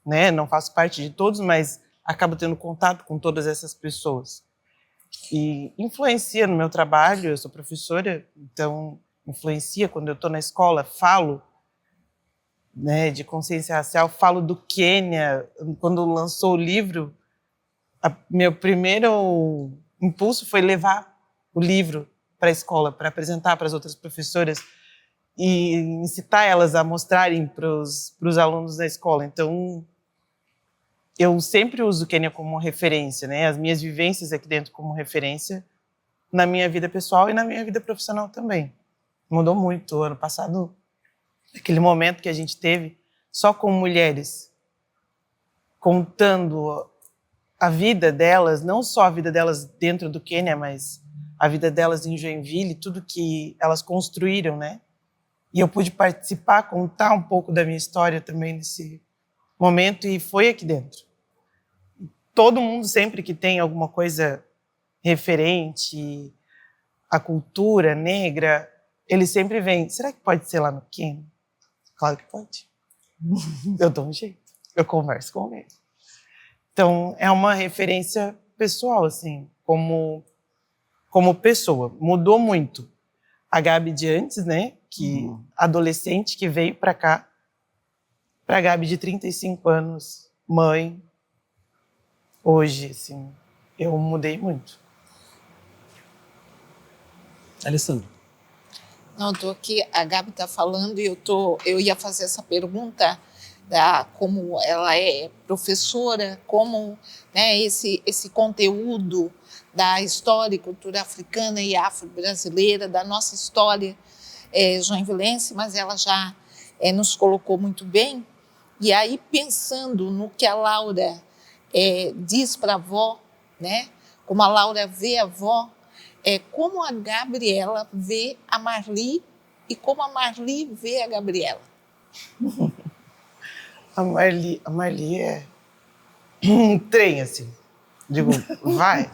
Né? Não faço parte de todos, mas acabo tendo contato com todas essas pessoas. E influencia no meu trabalho, eu sou professora, então influencia quando eu estou na escola, falo, né, de consciência racial, falo do Quênia. Quando lançou o livro, meu primeiro impulso foi levar o livro para a escola, para apresentar para as outras professoras e incitar elas a mostrarem para os alunos da escola. Então, eu sempre uso o Quênia como referência, né? As minhas vivências aqui dentro como referência na minha vida pessoal e na minha vida profissional também. Mudou muito. Ano passado, aquele momento que a gente teve só com mulheres, contando a vida delas, não só a vida delas dentro do Quênia, mas a vida delas em Joinville, tudo que elas construíram, né? E eu pude participar, contar um pouco da minha história também nesse momento, e foi aqui dentro. Todo mundo, sempre que tem alguma coisa referente à cultura negra, ele sempre vem, será que pode ser lá no Quênia? Claro que pode. Eu dou um jeito, eu converso com ele. Então, é uma referência pessoal, assim, como pessoa. Mudou muito. A Gabi de antes, né, que adolescente que veio para cá, para a Gabi de 35 anos, mãe. Hoje, assim, eu mudei muito. Alessandro. Não, estou aqui, a Gabi está falando e eu ia fazer essa pergunta como ela é professora, como, né, esse conteúdo da história e cultura africana e afro-brasileira, da nossa história joinvilense, mas ela já nos colocou muito bem. E aí, pensando no que a Laura diz para a avó, né, como a Laura vê a avó, é como a Gabriela vê a Marli e como a Marli vê a Gabriela. A Marli é um trem, assim. Digo, vai,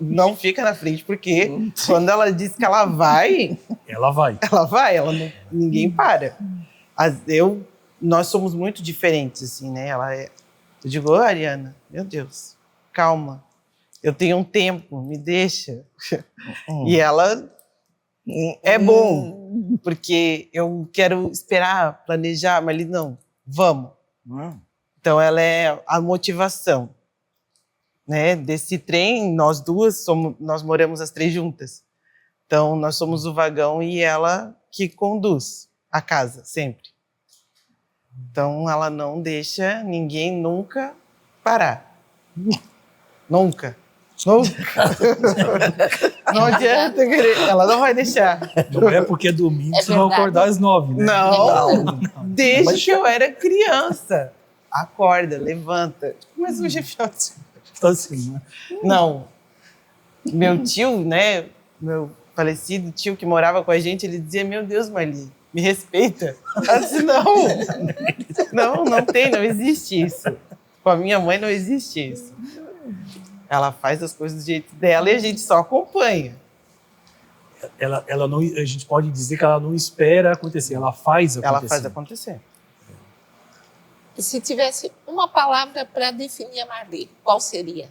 não fica na frente, porque quando ela diz que ela vai, Ela vai. ninguém para. Nós somos muito diferentes, assim, né? Eu digo, Ariana, meu Deus, calma, eu tenho um tempo, me deixa. E ela é bom, porque eu quero esperar, planejar, mas ele não, vamos. Então ela é a motivação, né? Desse trem, nós moramos as 3 juntas. Então nós somos o vagão e ela que conduz a casa, sempre. Então ela não deixa ninguém nunca parar. Nunca. Não adianta querer, ela não vai deixar. Não é porque é domingo É que você vai verdade. acordar às 9, né? Não. Desde que eu era criança. Acorda, levanta. Mas hoje é final de semana. Tá assim, né? Não. Meu tio, né? Meu falecido tio que morava com a gente, ele dizia, meu Deus, Marli, me respeita. Eu disse, não existe isso. Com a minha mãe não existe isso. Ela faz as coisas do jeito dela e a gente só acompanha. Ela não, a gente pode dizer que ela não espera acontecer, ela faz acontecer. Ela faz acontecer. E se tivesse uma palavra para definir a Marli, qual seria?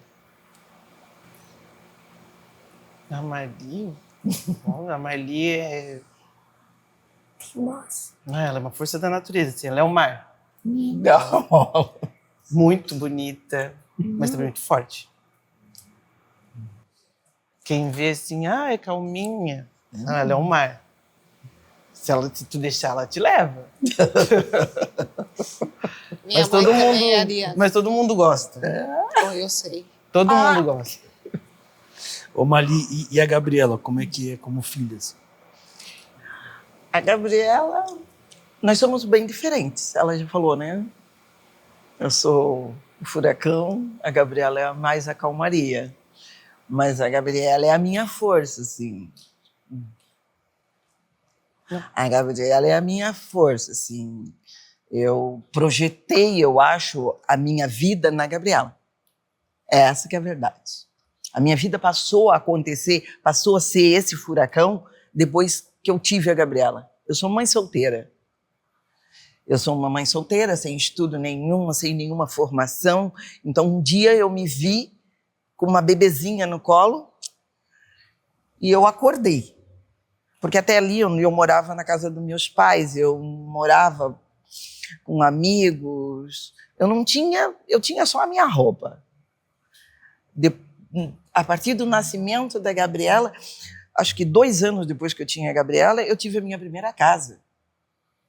A Marli? A Marli é... Nossa. Ela é uma força da natureza, assim, ela é o mar. Não. Muito bonita, mas também muito forte. Quem vê assim, é calminha. Não, ela é um mar. Se tu deixar, ela te leva. Minha mãe também é ariana. Mas todo mundo gosta. Oh, eu sei. Todo mundo gosta. Ô Marli, e a Gabriela, como é que é como filhas? A Gabriela, nós somos bem diferentes, ela já falou, né? Eu sou o furacão, a Gabriela é mais a calmaria. Mas a Gabriela é a minha força, assim. A Gabriela é a minha força, assim. Eu projetei, eu acho, a minha vida na Gabriela. Essa que é a verdade. A minha vida passou a acontecer, passou a ser esse furacão depois que eu tive a Gabriela. Eu sou mãe solteira. Eu sou uma mãe solteira, sem estudo nenhum, sem nenhuma formação. Então, um dia eu me vi com uma bebezinha no colo e eu acordei. Porque até ali eu morava na casa dos meus pais, eu morava com amigos, eu tinha só a minha roupa. A partir do nascimento da Gabriela, acho que 2 anos depois que eu tinha a Gabriela, eu tive a minha primeira casa.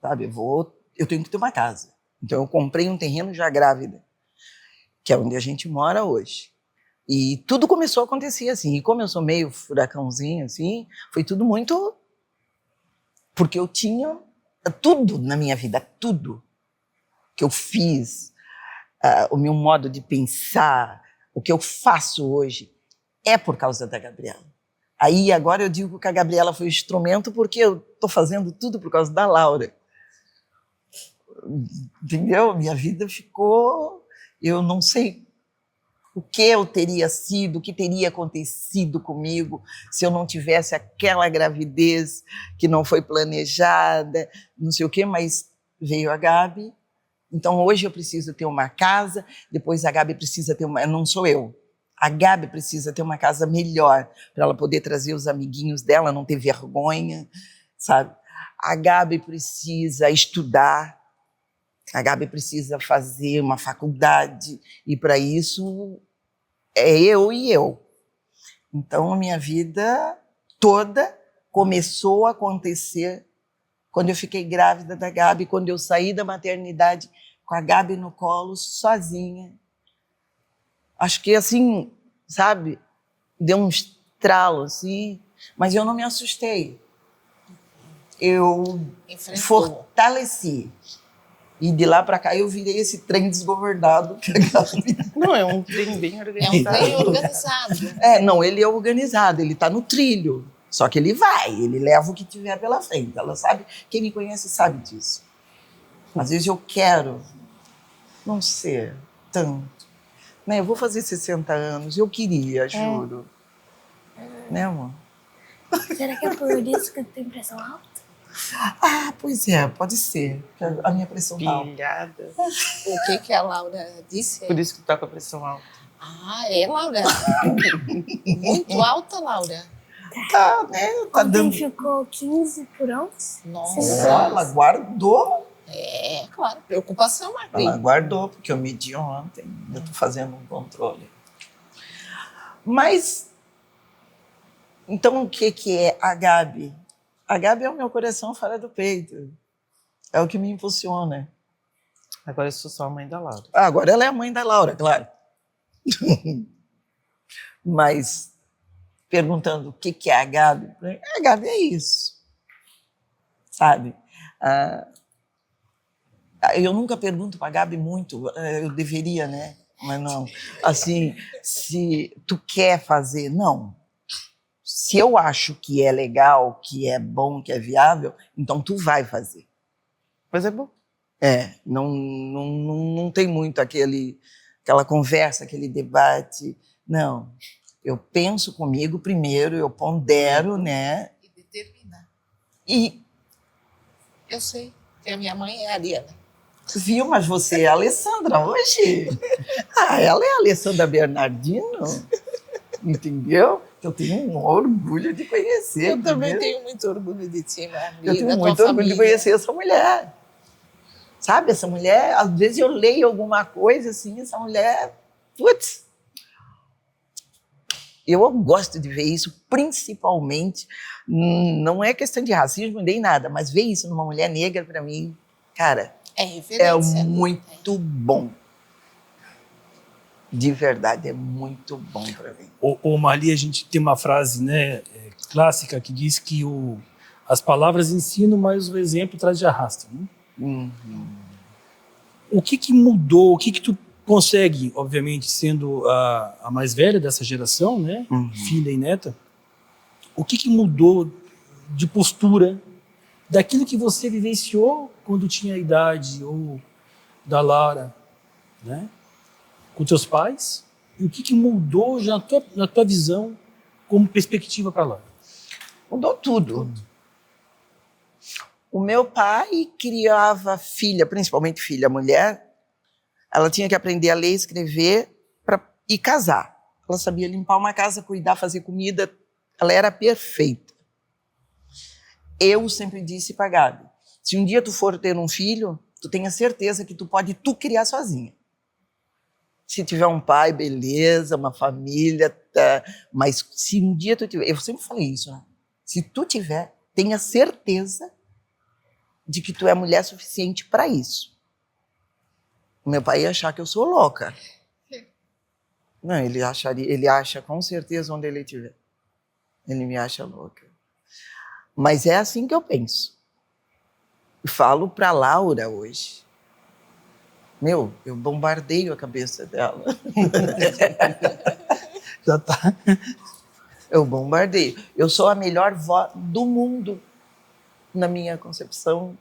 Sabe, eu tenho que ter uma casa. Então eu comprei um terreno já grávida, que é onde a gente mora hoje. E tudo começou a acontecer assim. E como eu sou meio furacãozinho, assim, foi tudo muito... Porque eu tinha tudo na minha vida, tudo que eu fiz, o meu modo de pensar, o que eu faço hoje, é por causa da Gabriela. Aí agora eu digo que a Gabriela foi o instrumento porque eu estou fazendo tudo por causa da Laura. Entendeu? Minha vida ficou... Eu não sei o que eu teria sido, o que teria acontecido comigo se eu não tivesse aquela gravidez que não foi planejada, não sei o quê, mas veio a Gabi. Então hoje eu preciso ter uma casa, depois a Gabi precisa ter uma... Não sou eu. A Gabi precisa ter uma casa melhor para ela poder trazer os amiguinhos dela, não ter vergonha, sabe? A Gabi precisa estudar, a Gabi precisa fazer uma faculdade e para isso é eu e eu. Então a minha vida toda começou a acontecer quando eu fiquei grávida da Gabi, quando eu saí da maternidade com a Gabi no colo, sozinha. Acho que assim, sabe, deu um estralo assim, mas eu não me assustei. Eu Enfrentou. fortaleci. E de lá para cá eu virei esse trem desgovernado. Não, é um trem bem É um organizado. trem organizado. Não, ele é organizado, ele está no trilho. Só que ele vai, ele leva o que tiver pela frente. Ela sabe, quem me conhece sabe disso. Às vezes eu quero não ser tanto. Né? Eu vou fazer 60 anos, eu queria, juro. Né, amor? Será que é por isso que tem pressão alta? Ah, pois é, pode ser. A minha pressão tá alta. Pilhada. O que a Laura disse? Por isso que tá com a pressão alta. Ah, é, Laura? Muito alta, Laura. Tá, né? Tá Ontem dando. ficou 15 por 11. Nossa. Ela guardou. É, claro. Preocupação, Ela Marquinhos. guardou, porque eu medi ontem. Eu tô fazendo um controle. Mas, então, o que é a Gabi? A Gabi é o meu coração fora do peito. É o que me impulsiona. Agora eu sou só a mãe da Laura. Agora ela é a mãe da Laura, claro. Mas, perguntando o que é a Gabi é isso. Sabe? Eu nunca pergunto para a Gabi muito, eu deveria, né? Mas não. Assim, se tu quer fazer, não. Se eu acho que é legal, que é bom, que é viável, então tu vai fazer. Mas é bom. Não tem muito aquela conversa, aquele debate. Não. Eu penso comigo primeiro, eu pondero, né? E determina. E Eu sei que a minha mãe é a Ariana. viu, mas você é a Alessandra hoje? Ela é a Alessandra Bernardino, entendeu? Eu tenho um orgulho de conhecer. Eu também entendeu? tenho muito orgulho de ti, minha amiga. Eu tenho da tua muito orgulho de família. conhecer essa mulher. Sabe, essa mulher, às vezes eu leio alguma coisa assim, essa mulher, putz. Eu gosto de ver isso, principalmente, não é questão de racismo nem nada, mas ver isso numa mulher negra, para mim, cara, É é referência. muito bom. De verdade, é muito bom para mim. Ô Marli, a gente tem uma frase, né, clássica que diz que as palavras ensinam, mas o exemplo traz de arrasta. Né? O que mudou? O que tu consegue, obviamente, sendo a mais velha dessa geração, né, filha e neta, o que mudou de postura daquilo que você vivenciou quando tinha a idade, ou da Laura, né, com teus pais, e o que mudou já na tua visão como perspectiva para Laura? Mudou tudo. O meu pai criava filha, principalmente filha mulher, ela tinha que aprender a ler e escrever e casar. Ela sabia limpar uma casa, cuidar, fazer comida, ela era perfeita. Eu sempre disse para Gabi, se um dia tu for ter um filho, tu tenha certeza que tu pode criar sozinha. Se tiver um pai, beleza, uma família, tá. Mas se um dia tu tiver, eu sempre falei isso, né? Se tu tiver, tenha certeza de que tu é mulher suficiente para isso. O meu pai ia achar que eu sou louca. Não, ele acha com certeza onde ele estiver. Ele me acha louca. Mas é assim que eu penso. E falo para Laura hoje. Meu, eu bombardeio a cabeça dela. Já tá. Eu bombardeio. Eu sou a melhor vó do mundo. Na minha concepção,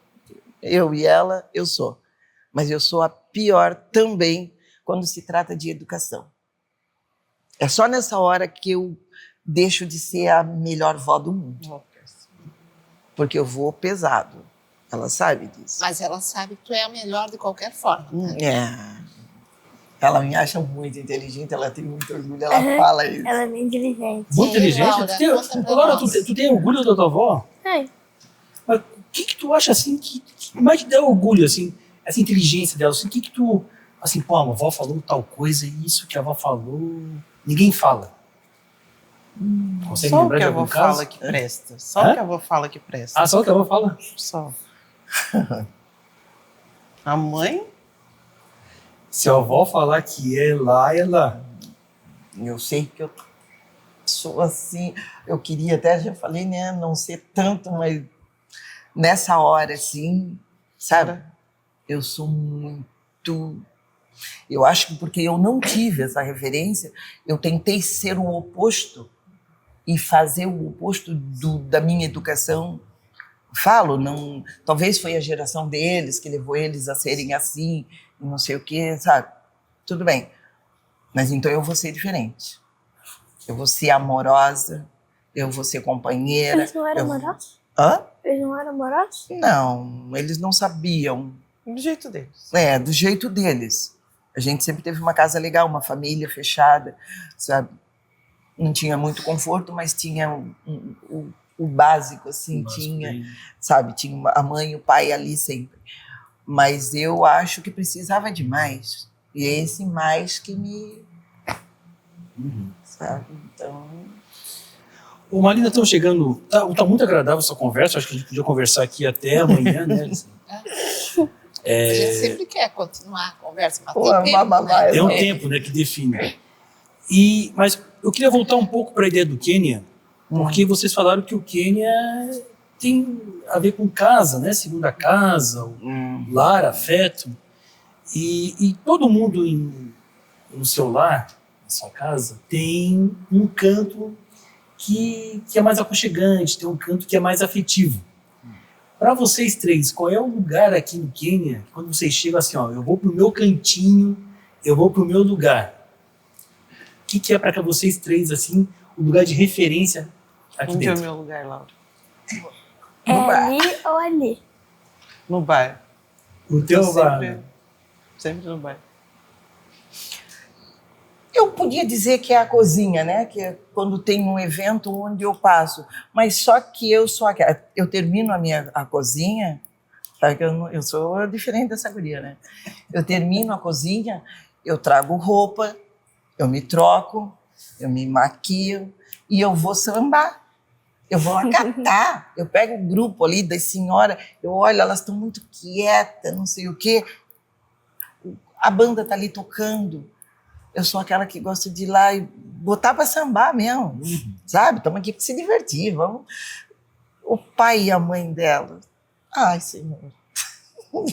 eu e ela, eu sou. Mas eu sou a pior também quando se trata de educação. É só nessa hora que eu deixo de ser a melhor vó do mundo. Porque eu vou pesado. Ela sabe disso. Mas ela sabe que tu é a melhor de qualquer forma. Ela me acha muito inteligente, ela tem muito orgulho, ela fala isso. Ela é bem inteligente. Muito inteligente. Laura, conta pra Laura, nós. tu tem orgulho da tua avó? É. Mas o que tu acha, assim, que mais te dá orgulho, assim, essa inteligência dela? Assim, o que tu, assim, pô, a avó falou tal coisa, e isso que a avó falou, ninguém fala. Consegue Só o lembrar que de a algum avó caso? fala que presta. Só Hã? o que a avó fala que presta. Ah, só o que a avó fala? Só. A mãe? Se a avó falar que é lá, é lá. Eu sei que eu sou assim, eu queria até, já falei, né, não ser tanto, mas nessa hora, assim, sabe? Eu sou muito... Eu acho que porque eu não tive essa referência, eu tentei ser o oposto e fazer o oposto da minha educação. Falo, não, talvez foi a geração deles que levou eles a serem assim, não sei o quê, sabe? Tudo bem. Mas então eu vou ser diferente. Eu vou ser amorosa, eu vou ser companheira. Eles não eram amorosos? Hã? Eles não eram amorosos? Não, eles não sabiam. Do jeito deles. Do jeito deles. A gente sempre teve uma casa legal, uma família fechada, sabe? Não tinha muito conforto, mas tinha o básico, assim, tinha, sabe? Tinha a mãe e o pai ali sempre. Mas eu acho que precisava de mais. E é esse mais que me... Sabe? Então... Ô, Marina, estamos chegando... Tá muito agradável essa conversa, acho que a gente podia conversar aqui até amanhã, né? A gente sempre quer continuar a conversa, mas Pô, tem tempo, né? Tem um tempo, né, que define. Mas eu queria voltar um pouco para a ideia do Quênia, porque vocês falaram que o Quênia tem a ver com casa, né? Segunda casa, lar, afeto. E todo mundo no seu lar, na sua casa, tem um canto que é mais aconchegante, tem um canto que é mais afetivo. Para vocês três, qual é o lugar aqui no Quênia, quando vocês chegam assim, ó, eu vou pro meu cantinho, eu vou pro meu lugar? O que é para vocês três, assim, o lugar de referência aqui Onde é o dentro? meu lugar, Laura? É No bar. ali ou ali? No bar. O teu Eu bar. sempre no bar. Eu podia dizer que é a cozinha, né? Que é quando tem um evento onde eu passo. Mas só que eu termino a cozinha, sabe que eu sou diferente dessa guria, né? Eu termino a cozinha, eu trago roupa, eu me troco, eu me maquio e eu vou sambar. Eu vou acatar. Eu pego o grupo ali das senhoras, eu olho, elas estão muito quietas, não sei o quê. A banda tá ali tocando. Eu sou aquela que gosta de ir lá e botar para sambar mesmo, sabe? Estamos aqui para se divertir, vamos. O pai e a mãe dela, ai, Senhor. O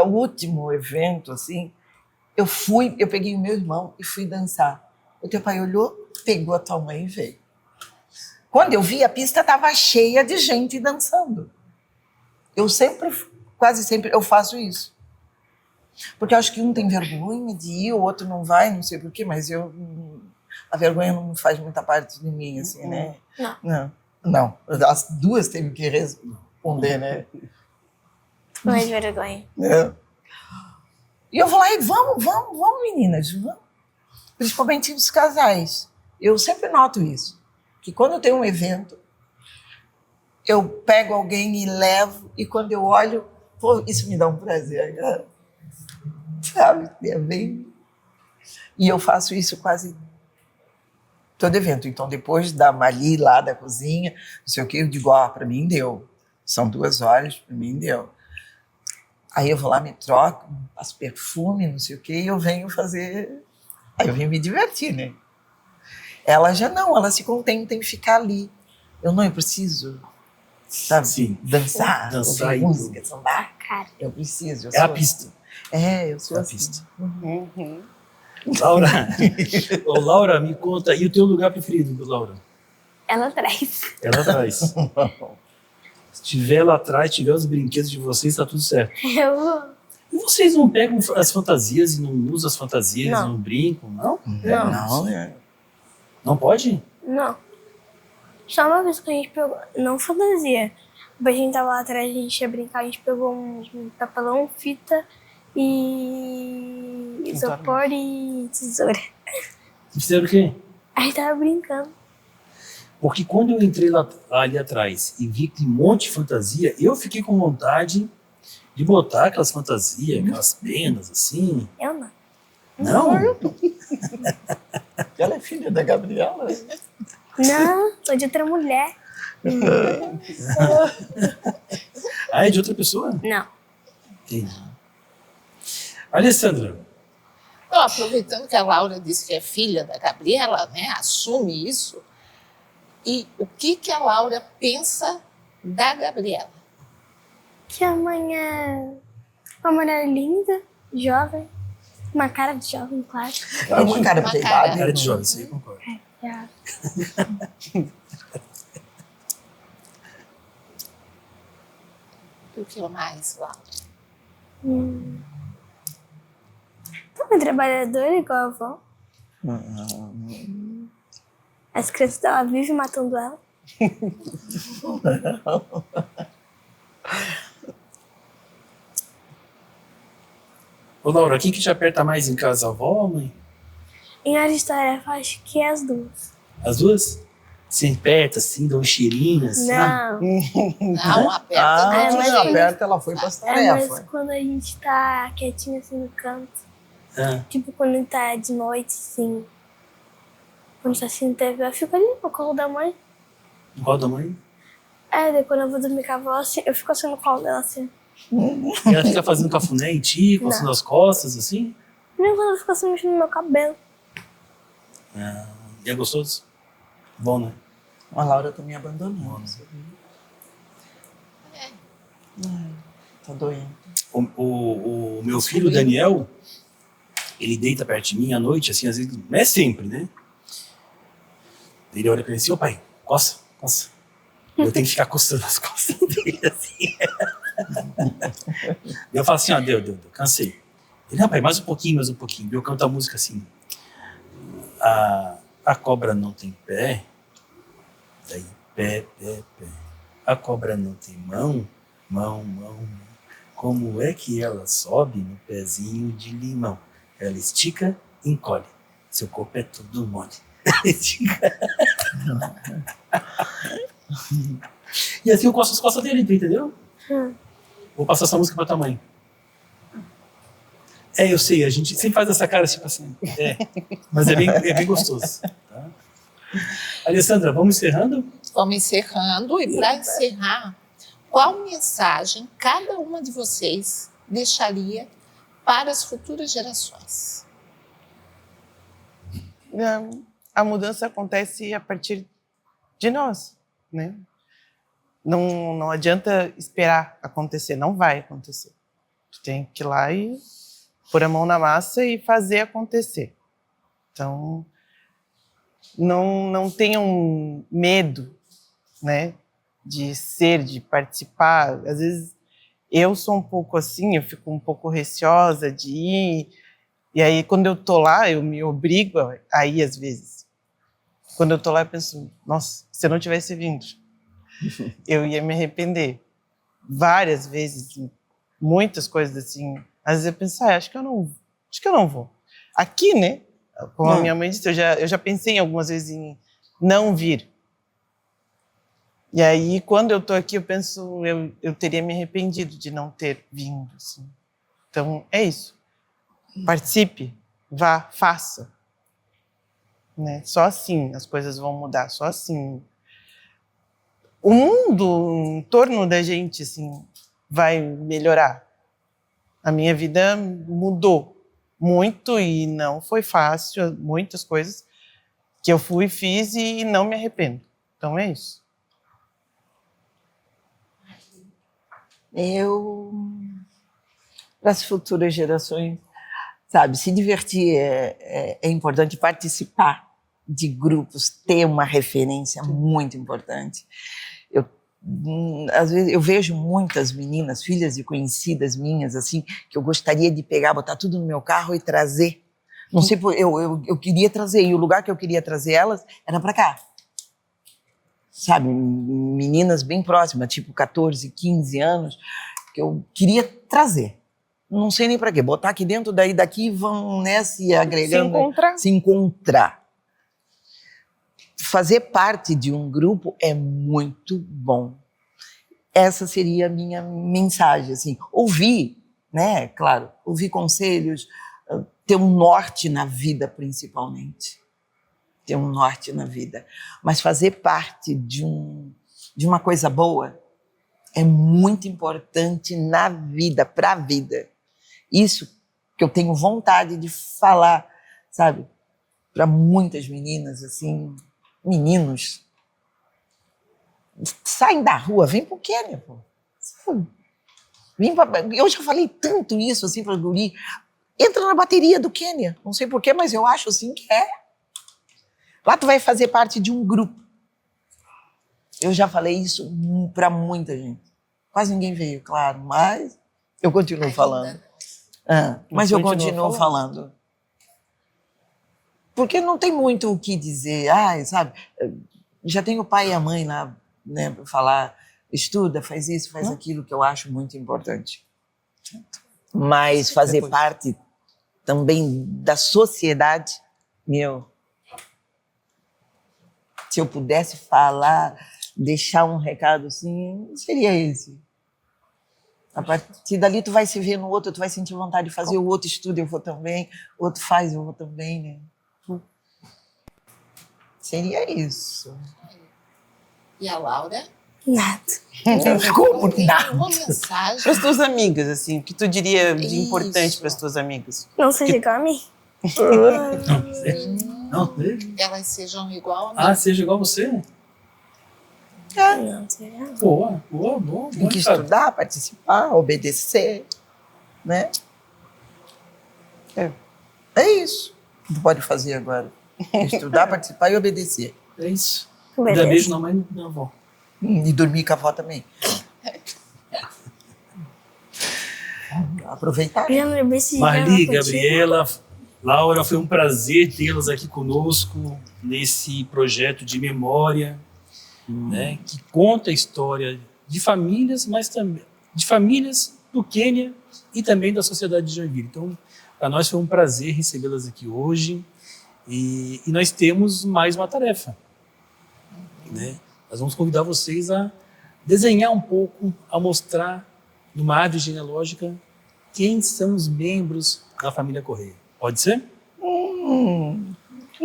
último evento, assim, eu peguei o meu irmão e fui dançar. O teu pai olhou, pegou a tua mãe e veio. Quando eu vi, a pista estava cheia de gente dançando. Quase sempre, eu faço isso. Porque eu acho que um tem vergonha de ir, o outro não vai, não sei porquê, mas a vergonha não faz muita parte de mim, assim, né? Não. As duas teve que responder, né? Mais vergonha. E eu vou lá e vamos, meninas, vamos. Principalmente os casais. Eu sempre noto isso, que quando eu tenho um evento, eu pego alguém e levo, e quando eu olho, pô, isso me dá um prazer, cara. Sabe? É bem... E eu faço isso quase todo evento. Então, depois da Mali lá da cozinha, não sei o que, eu digo, para mim deu. São 2 horas, para mim deu. Aí eu vou lá, me troco, passo perfume, não sei o que, e eu venho fazer... Aí eu venho me divertir, né? Ela já não, ela se contenta em ficar ali. Eu preciso, sabe? Sim. Dançar Dançar ouvir música, sambar. Cara. Eu preciso. É a pista. Eu sou É a assim. pista. Laura, me conta, e o teu lugar preferido, Laura? Ela atrás. É lá atrás. Se tiver lá atrás, tiver os brinquedos de vocês, tá tudo certo. Eu E vocês não pegam as fantasias e não usam as fantasias, Não. não brincam, não? Não, né? Não pode? não. Só uma vez que a gente pegou, não fantasia. A gente tava lá atrás, a gente ia brincar, a gente pegou um papelão, fita e isopor e tesoura. Fizeram o quê? A gente tava brincando. Porque quando eu entrei lá, ali atrás e vi que um monte de fantasia, eu fiquei com vontade de botar aquelas fantasias, aquelas penas assim. Eu não. Não? Ela é filha da Gabriela. Não, sou de outra mulher. Ah, é de outra pessoa? Não. Entendi. Alessandra, Então, aproveitando que a Laura disse que é filha da Gabriela, né, assume isso. E o que a Laura pensa da Gabriela? Que a mãe é uma mulher linda, jovem, uma cara de jovem, claro. É uma cara Uma pegada. Cara de jovem, isso aí eu concordo. É. O que mais, Laura? Também trabalhadora igual a avó. As crianças dela vivem matando ela. Ô, Laura, quem que te aperta mais em casa, a avó ou a mãe? Em hora de tarefa, acho que é as duas. As duas? Se aperta, assim, dá um cheirinho, assim. Não. Não, aperta. Ah, não, mas não, gente. aperta, ela foi para as Mas tarefas. quando a gente tá quietinho assim no canto, Ah, tipo quando tá de noite, assim, quando tá assistindo TV, eu fico ali no colo da mãe. no colo da mãe? Daí quando eu vou dormir com a avó, assim, eu fico assim no colo dela, assim. E ela fica fazendo cafuné em ti, coçando as costas, assim? Nem quando ela fica assim mexendo no meu cabelo. Ah, e é gostoso? Bom, né? A Laura tá me abandonando. Tá doendo. O meu filho, o Daniel, ele deita perto de mim à noite, assim, às vezes, não é sempre, né? Ele olha pra mim assim, ô pai, coça, coça. Eu tenho que ficar coçando as costas dele, assim. Eu falo assim, ó, deu, cansei. Ele, não, pai, mais um pouquinho. Eu canto a música assim. A cobra não tem pé, daí pé. A cobra não tem mão. Como é que ela sobe no pezinho de limão? Ela estica, encolhe. Seu corpo é todo mole. Estica. E assim eu coço as costas dele, tu entendeu? Vou passar essa música pra tua mãe. Eu sei, a gente sempre faz essa cara tipo assim. Mas é bem gostoso. Tá? Alessandra, vamos encerrando? Vamos encerrando. E para encerrar, qual mensagem cada uma de vocês deixaria para as futuras gerações? A mudança acontece a partir de nós, né? Não adianta esperar acontecer, não vai acontecer. Tu tem que ir lá e pôr a mão na massa e fazer acontecer. Então, não tenham medo, né, de participar. Às vezes eu sou um pouco assim, eu fico um pouco receosa de ir, e aí quando eu tô lá, eu me obrigo a ir às vezes. Quando eu tô lá, eu penso, nossa, se eu não tivesse vindo, eu ia me arrepender. Várias vezes, muitas coisas assim. Às vezes eu penso, acho que eu não vou. Aqui, né, como a minha mãe disse, eu já pensei algumas vezes em não vir. E aí, quando eu tô aqui, eu penso, eu teria me arrependido de não ter vindo. Assim. Então, é isso. Participe, vá, faça. Né? Só assim as coisas vão mudar, só assim. O mundo em torno da gente assim, vai melhorar. A minha vida mudou muito e não foi fácil, muitas coisas que eu fiz e não me arrependo. Então é isso. Para as futuras gerações, sabe, se divertir é importante, participar de grupos, ter uma referência muito importante. Às vezes eu vejo muitas meninas, filhas de conhecidas minhas, assim, que eu gostaria de pegar, botar tudo no meu carro e trazer. Não sei, eu queria trazer, e o lugar que eu queria trazer elas era para cá. Sabe, meninas bem próximas, tipo 14, 15 anos, que eu queria trazer. Não sei nem para quê, botar aqui dentro, daí daqui vão, né, se agregando. Se encontrar. Fazer parte de um grupo é muito bom. Essa seria a minha mensagem, assim, ouvir, né, claro, ouvir conselhos, ter um norte na vida, principalmente. Ter um norte na vida. Mas fazer parte de uma coisa boa é muito importante na vida, para a vida. Isso que eu tenho vontade de falar, sabe, para muitas meninas, assim, meninos. Saem da rua, vem pro Quênia, pô. Eu já falei tanto isso assim para o guri. Entra na bateria do Quênia. Não sei porquê, mas eu acho assim que é. Lá tu vai fazer parte de um grupo. Eu já falei isso para muita gente. Quase ninguém veio, claro, mas eu continuo falando. Mas eu continuo falando. Porque não tem muito o que dizer. Sabe? Já tem o pai e a mãe lá, né, para falar, estuda, faz isso, faz aquilo, que eu acho muito importante. Mas fazer parte também da sociedade, se eu pudesse falar, deixar um recado assim, seria esse. A partir dali tu vai se ver no outro, tu vai sentir vontade de fazer, o outro estuda, eu vou também, o outro faz, eu vou também, né? Seria isso. E a Laura? Nada. Como nada? Uma mensagem. Para as tuas amigas, assim, o que tu diria de importante para as tuas amigas? Não seja igual a mim. Não, Elas sejam igual a mim. seja igual a você? Não seja. Boa. Tem que estudar, participar, obedecer, né? É isso que tu pode fazer agora. Estudar, participar e obedecer. É isso. Beleza. Dá beijo na mãe e na avó. E dormir com a avó também. Aproveitar. Marli, Gabriela, Laura, foi um prazer tê-las aqui conosco nesse projeto de memória, né, que conta a história de famílias, mas também de famílias do Quênia e também da sociedade de Joinville. Então, para nós foi um prazer recebê-las aqui hoje e nós temos mais uma tarefa, né? Nós vamos convidar vocês a desenhar um pouco, a mostrar numa árvore genealógica quem são os membros da família Correia. Pode ser?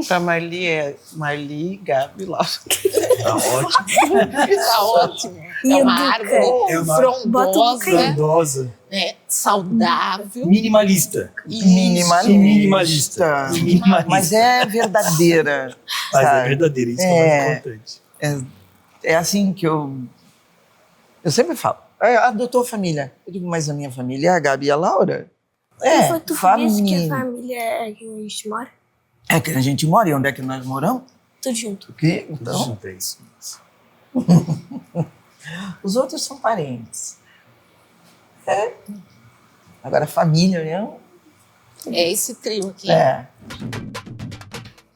Para Marli é Marli, Gabi e Laura. Tá ótimo. Tá ótimo. E É uma educa. árvore É uma frondosa, Frondosa. né? Saudável. Minimalista. Minimalista. Minimalista. Mas é verdadeira. Mas é sabe? verdadeiro, isso é o mais importante. É assim que eu sempre falo. Adotou família. Eu digo, mas a minha família é a Gabi e a Laura. Foi tu que disse que a família é que a gente mora? É que a gente mora. E onde é que nós moramos? Tudo junto. O quê? Tudo Então, junto, é isso. os outros são parentes. Agora, família, né? É esse trio aqui.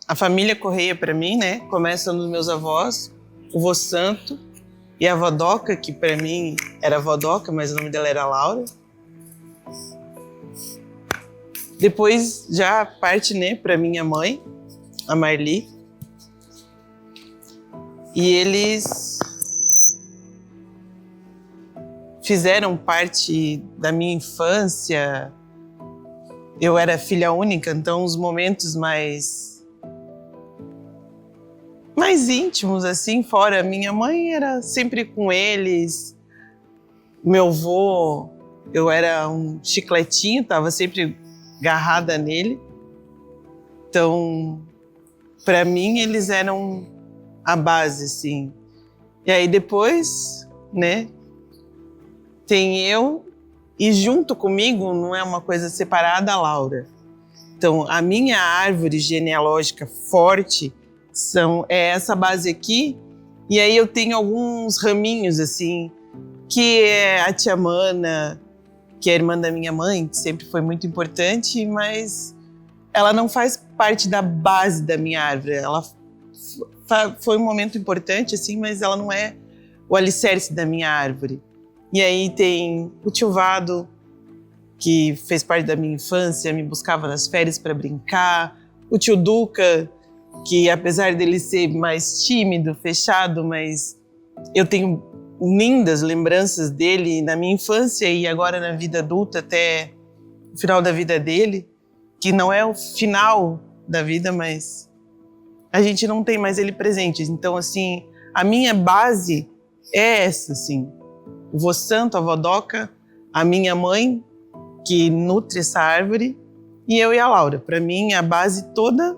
A família Correia, para mim, né, começa nos meus avós, o vô Santo e a avó Doca, que para mim era avó Doca, mas o nome dela era Laura. Depois já parte, né, para minha mãe, a Marli. E eles fizeram parte da minha infância. Eu era filha única, então os momentos mais íntimos, assim, fora. Minha mãe era sempre com eles. Meu avô, eu era um chicletinho, estava sempre agarrada nele. Então, para mim, eles eram a base, assim. E aí depois, né, tem eu e junto comigo, não é uma coisa separada, a Laura. Então, a minha árvore genealógica forte é essa base aqui, e aí eu tenho alguns raminhos, assim, que é a tia Mana, que é a irmã da minha mãe, que sempre foi muito importante, mas ela não faz parte da base da minha árvore. Ela foi um momento importante, assim, mas ela não é o alicerce da minha árvore. E aí tem o tio Vado, que fez parte da minha infância, me buscava nas férias para brincar. O tio Duca, que apesar dele ser mais tímido, fechado, mas eu tenho lindas lembranças dele na minha infância e agora na vida adulta, até o final da vida dele, que não é o final da vida, mas a gente não tem mais ele presente. Então, assim, a minha base é essa, assim. O vô Santo, a avó Doca, a minha mãe, que nutre essa árvore, e eu e a Laura. Para mim, a base toda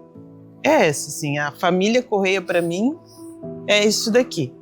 é essa, assim. A família Correia, para mim, é isso daqui.